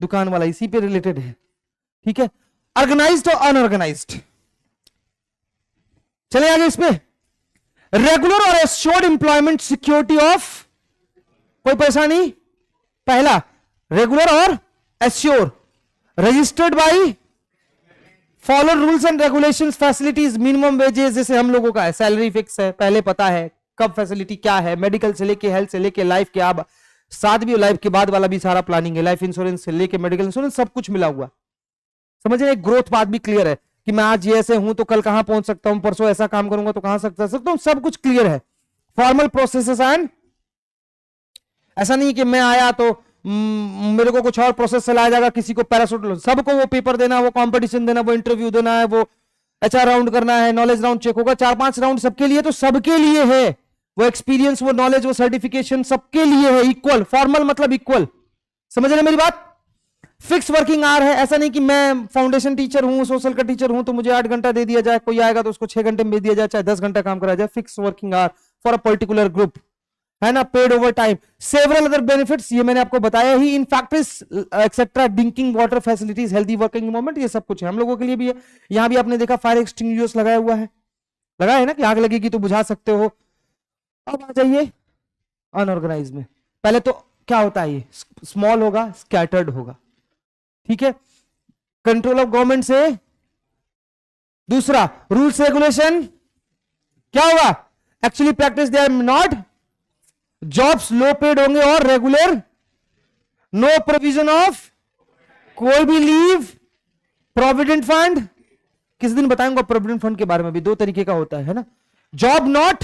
दुकान वाला इसी पे रिलेटेड है, ठीक है। ऑर्गेनाइज्ड और अनऑर्गेनाइज्ड, चले आगे इस पे। रेगुलर और एश्योर्ड एम्प्लॉयमेंट सिक्योरिटी ऑफ, कोई परेशानी, पहला रेगुलर और assure, registered by, follow rules and regulations, facilities, minimum wages, जैसे हम लोगों का है, सैलरी फिक्स है, पहले पता है कब फैसिलिटी क्या है, मेडिकल से लेके हेल्थ से लेके लाइफ के, अब साथ भी लाइफ के बाद वाला भी सारा प्लानिंग है, लाइफ इंश्योरेंस से लेके मेडिकल इंश्योरेंस सब कुछ मिला हुआ। समझ रहे, ग्रोथ पाथ भी क्लियर है कि मैं आज ये ऐसे हूं तो कल कहां पहुंच सकता हूं, परसों ऐसा काम करूंगा तो कहां सकता हूं, सब कुछ क्लियर है। फॉर्मल प्रोसेसेस एंड, ऐसा नहीं कि मैं आया तो मेरे को कुछ और प्रोसेस चलाया जाएगा, किसी को पैराशूट, सबको वो पेपर देना, वो कंपटीशन देना, वो इंटरव्यू देना है, वो एचआर राउंड करना है, नॉलेज राउंड चेक होगा, 4-5 राउंड सबके लिए, तो सबके लिए है वो एक्सपीरियंस, वो नॉलेज, वो सर्टिफिकेशन सबके लिए है इक्वल। फॉर्मल मतलब इक्वल, समझ रहे मेरी बात। फिक्स वर्किंग आवर है, ऐसा नहीं कि मैं फाउंडेशन टीचर हूं, सोशल का टीचर हूं तो मुझे 8 घंटा दे दिया जाए, कोई आएगा तो उसको 6 घंटे में दे दिया जाए, चाहे 10 घंटा काम कराया जाए। Fix working hour for a particular group, है ना, paid over time, several other benefits, ये मैंने आपको बताया ही, in factories etcetera, drinking water facilities, healthy working environment, ये सब कुछ है हम लोगों के लिए भी है। यहां भी आपने देखा फायर एक्सटिंग्विशर्स लगाया हुआ है, लगा है ना, कि आग लगेगी तो बुझा सकते हो। अब आ जाइए अनऑर्गेनाइज में, पहले तो क्या होता है, ये स्मॉल होगा, स्कैटर्ड होगा, ठीक है, कंट्रोल ऑफ गवर्नमेंट से। दूसरा रूल्स रेगुलेशन क्या होगा, actually practice they are not, jobs low paid होंगे और रेगुलर, नो प्रोविजन ऑफ कोई भी लीव, प्रोविडेंट फंड, किस दिन बताएंगे प्रोविडेंट फंड के बारे में भी, 2 तरीके का होता है ना, job not,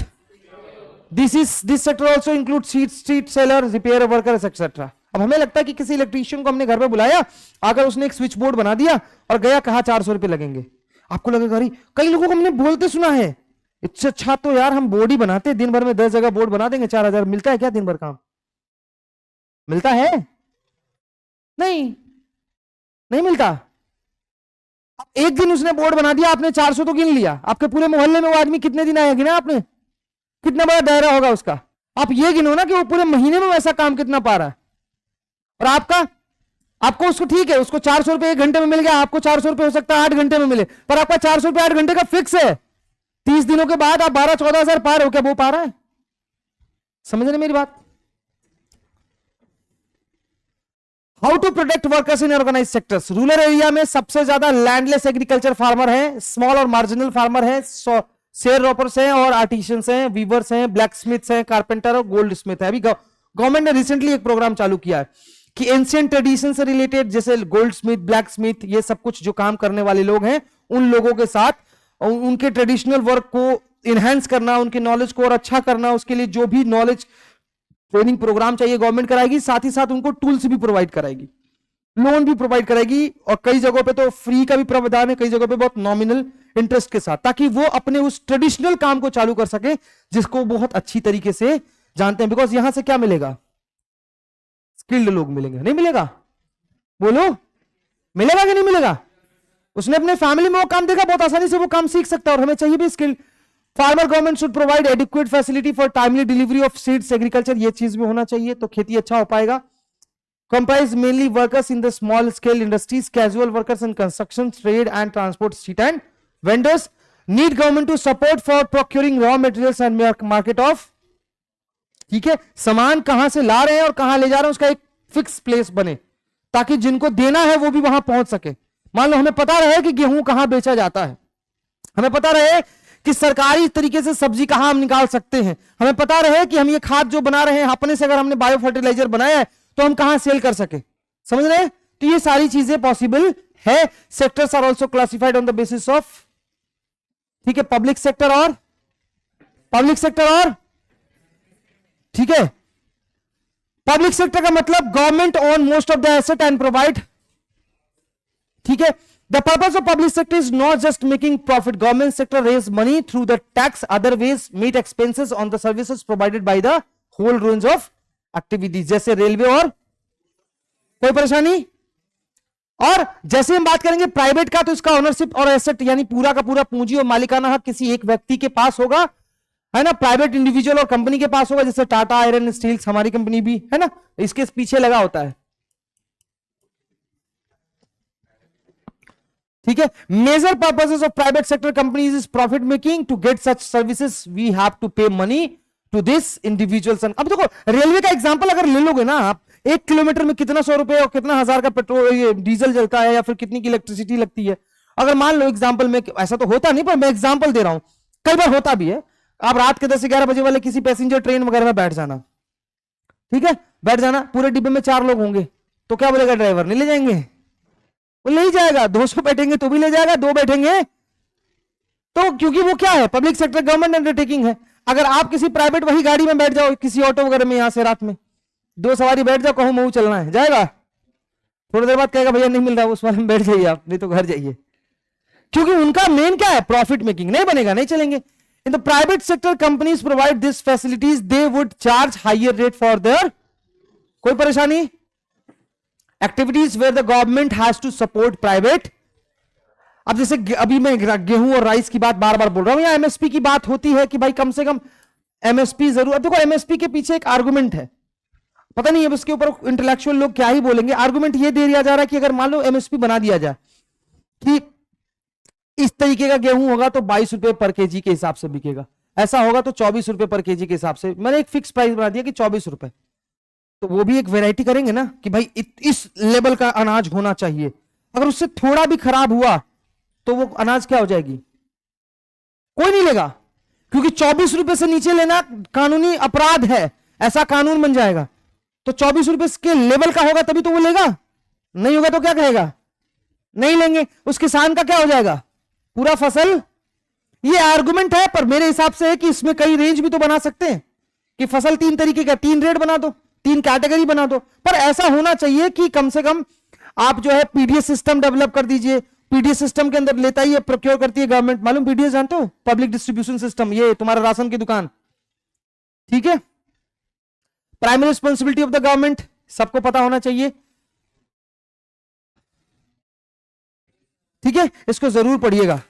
this sector also include street seller, repair workers etcetera. अब हमें लगता है कि किसी इलेक्ट्रीशियन को हमने घर पे बुलाया, अगर उसने एक स्विच बोर्ड बना दिया और गया, कहा 400 रुपए लगेंगे, आपको लगेगा अरे, कई लोगों को हमने बोलते सुना है, इससे अच्छा तो यार हम बोर्ड ही बनाते, दिन भर में 10 जगह बोर्ड बना देंगे, 4000 मिलता है क्या दिन भर काम, मिलता है, नहीं नहीं मिलता। अब एक दिन उसने बोर्ड बना दिया, आपने 400 तो गिन लिया, आपके पूरे मोहल्ले में वो आदमी कितने दिन आएगा ना, आपने कितना बड़ा दायरा होगा उसका, आप ये गिनो ना कि वो पूरे महीने में वैसा काम कितना पा रहा है। और आपको उसको ठीक है, उसको 400 रुपए 1 घंटे में मिल गया, आपको 400 रुपए हो सकता है 8 घंटे में मिले, पर आपका 400 रुपए 8 घंटे का फिक्स है, 30 दिनों के बाद आप 12-14 हजार पा रहे हो, क्या वो पा रहा है, समझ रहे मेरी बात। How to protect workers in organise sectors, rural area में सबसे ज्यादा लैंडलेस एग्रीकल्चर फार्मर है, स्मॉल और मार्जिनल फार्मर है, शेयर रॉपर्स हैं और आर्टिशियंस हैं, वीवर्स हैं, ब्लैक स्मिथ्स हैं, कारपेंटर और गोल्ड स्मिथ है। अभी गवर्नमेंट ने रिसेंटली एक प्रोग्राम चालू किया है कि एंशिएंट ट्रेडिशन से रिलेटेड, जैसे गोल्ड स्मिथ, ब्लैक स्मिथ, ये सब कुछ जो काम करने वाले लोग हैं, उन लोगों के साथ उनके ट्रेडिशनल वर्क को इनहेंस करना, उनके नॉलेज को और अच्छा करना, उसके लिए जो भी नॉलेज ट्रेनिंग प्रोग्राम चाहिए गवर्नमेंट कराएगी, साथ ही साथ उनको टूल्स भी प्रोवाइड कराएगी, लोन भी प्रोवाइड कराएगी, और कई जगहों पे तो फ्री का भी प्रावधान है, कई जगहों पे बहुत नॉमिनल इंटरेस्ट के साथ, ताकि वो अपने उस ट्रेडिशनल काम को चालू कर सके जिसको बहुत अच्छी तरीके से जानते हैं। बिकॉज यहां से क्या मिलेगा, स्किल्ड लोग मिलेंगे, नहीं मिलेगा, बोलो मिलेगा कि नहीं मिलेगा। उसने अपने फैमिली में वो काम देखा, बहुत आसानी से वो काम सीख सकता है, और हमें चाहिए भी skill. Farmer government should provide adequate facility for timely delivery of seeds agriculture, ये चीज भी होना चाहिए, तो खेती अच्छा हो पाएगा। comprise mainly workers in the small scale industries, casual workers in construction, trade and transport, street and vendors, need government to support for procuring raw materials and market of, ठीक है, सामान कहां से ला रहे हैं और कहां ले जा रहे हैं उसका एक फिक्स प्लेस बने, ताकि जिनको देना है वो भी वहां पहुंच सके। मान लो हमें पता रहे कि गेहूं कहां बेचा जाता है, हमें पता रहे कि सरकारी तरीके से सब्जी कहां हम निकाल सकते हैं, हमें पता रहे कि हम ये खाद जो बना रहे हैं अपने से, अगर हमने बायो फर्टिलाइजर बनाया है तो हम कहां सेल कर सके, समझ रहे हैं। तो ये सारी चीजें पॉसिबल है। Sectors are also classified on the basis of, ठीक है, पब्लिक सेक्टर और ठीक है, पब्लिक सेक्टर का मतलब government own most of the asset and provide, ठीक है, The purpose of public sector is not just making profit. Government sector raise money through the tax, other ways meet expenses on the services provided by the whole range of activities, जैसे railway और कोई परेशानी। और जैसे हम बात करेंगे private का, तो इसका ओनरशिप और एसेट यानी पूरा का पूरा पूंजी और मालिकाना हक किसी एक व्यक्ति के पास होगा, है ना। प्राइवेट इंडिविजुअल और कंपनी के पास होगा, जैसे टाटा आयरन स्टील्स हमारी कंपनी भी है ना, इसके पीछे लगा होता है। ठीक है। Major purposes of private sector companies is profit making. To get such services we have to pay money to this individuals. अब देखो रेलवे का एग्जांपल अगर ले लोगे ना आप, 1 किलोमीटर में कितना 100 रुपए और कितना 1000 का पेट्रोल ये डीजल जलता है, या फिर कितनी की इलेक्ट्रिसिटी लगती है। अगर मान लो एग्जांपल में, ऐसा तो होता नहीं पर मैं एग्जांपल दे रहा हूं, कई बार होता भी है। आप रात के 10 से 11 बजे वाले किसी पैसेंजर ट्रेन वगैरह में बैठ जाना, ठीक है, बैठ जाना, पूरे डिब्बे में 4 लोग होंगे, तो क्या बोलेगा ड्राइवर, नहीं ले जाएंगे? वो ले जाएगा। 200 बैठेंगे तो भी ले जाएगा, 2 बैठेंगे तो, क्योंकि वो क्या है, पब्लिक सेक्टर गवर्नमेंट अंडरटेकिंग है। अगर आप किसी प्राइवेट वही गाड़ी में बैठ जाओ, किसी ऑटो वगैरह में, यहां से रात में 2 सवारी बैठ जाओ, कहूं मऊ चलना है, जाएगा? थोड़ी देर बाद कहेगा भैया नहीं मिल रहा, उस वाले में बैठ जाइए आप, नहीं तो घर जाइए। क्योंकि उनका मेन क्या है, प्रॉफिट मेकिंग। नहीं बनेगा, नहीं चलेंगे। In the private sector companies provide this facilities, they would charge higher rate for their, कोई परेशानी, activities where the government has to support private. अब जैसे अभी मैं गेहूं और राइस की बात बार बार बोल रहा हूं, या एमएसपी की बात होती है कि भाई कम से कम एमएसपी जरूर। देखो एमएसपी के पीछे एक आर्गुमेंट है, पता नहीं अब इसके ऊपर इंटेलेक्चुअल लोग क्या ही बोलेंगे। आर्गुमेंट ये दे दिया जा रहा है कि अगर मान लो एमएसपी बना दिया जाए कि इस तरीके का गेहूं होगा तो 22 रुपए पर केजी के हिसाब से बिकेगा, ऐसा होगा तो 24 रुपए पर केजी के हिसाब से, मैंने एक फिक्स प्राइस बना दिया कि 24 रुपए, तो वो भी एक वैरायटी करेंगे ना कि भाई इस लेवल का अनाज होना चाहिए। अगर उससे थोड़ा भी खराब हुआ तो वो अनाज क्या हो जाएगी, कोई नहीं लेगा, क्योंकि 24 रुपए से नीचे लेना कानूनी अपराध है, ऐसा कानून बन जाएगा। तो 24 रुपए के लेवल का होगा तभी तो वो लेगा, नहीं होगा तो क्या कहेगा, नहीं लेंगे। उस किसान का क्या हो जाएगा, पूरा फसल। ये आर्गुमेंट है, पर मेरे हिसाब से है कि इसमें कई रेंज भी तो बना सकते हैं कि फसल 3 तरीके का, 3 रेट बना दो, 3 कैटेगरी बना दो। पर ऐसा होना चाहिए कि कम से कम आप जो है पीडीएस सिस्टम डेवलप कर दीजिए। पीडीएस सिस्टम के अंदर लेता ही है, प्रोक्योर करती है गवर्नमेंट, मालूम पीडीएस जानते हो, पब्लिक डिस्ट्रीब्यूशन सिस्टम, ये तुम्हारा राशन की दुकान, ठीक है। Primary responsibility of the government सबको पता होना चाहिए, ठीक है, इसको जरूर पढ़िएगा।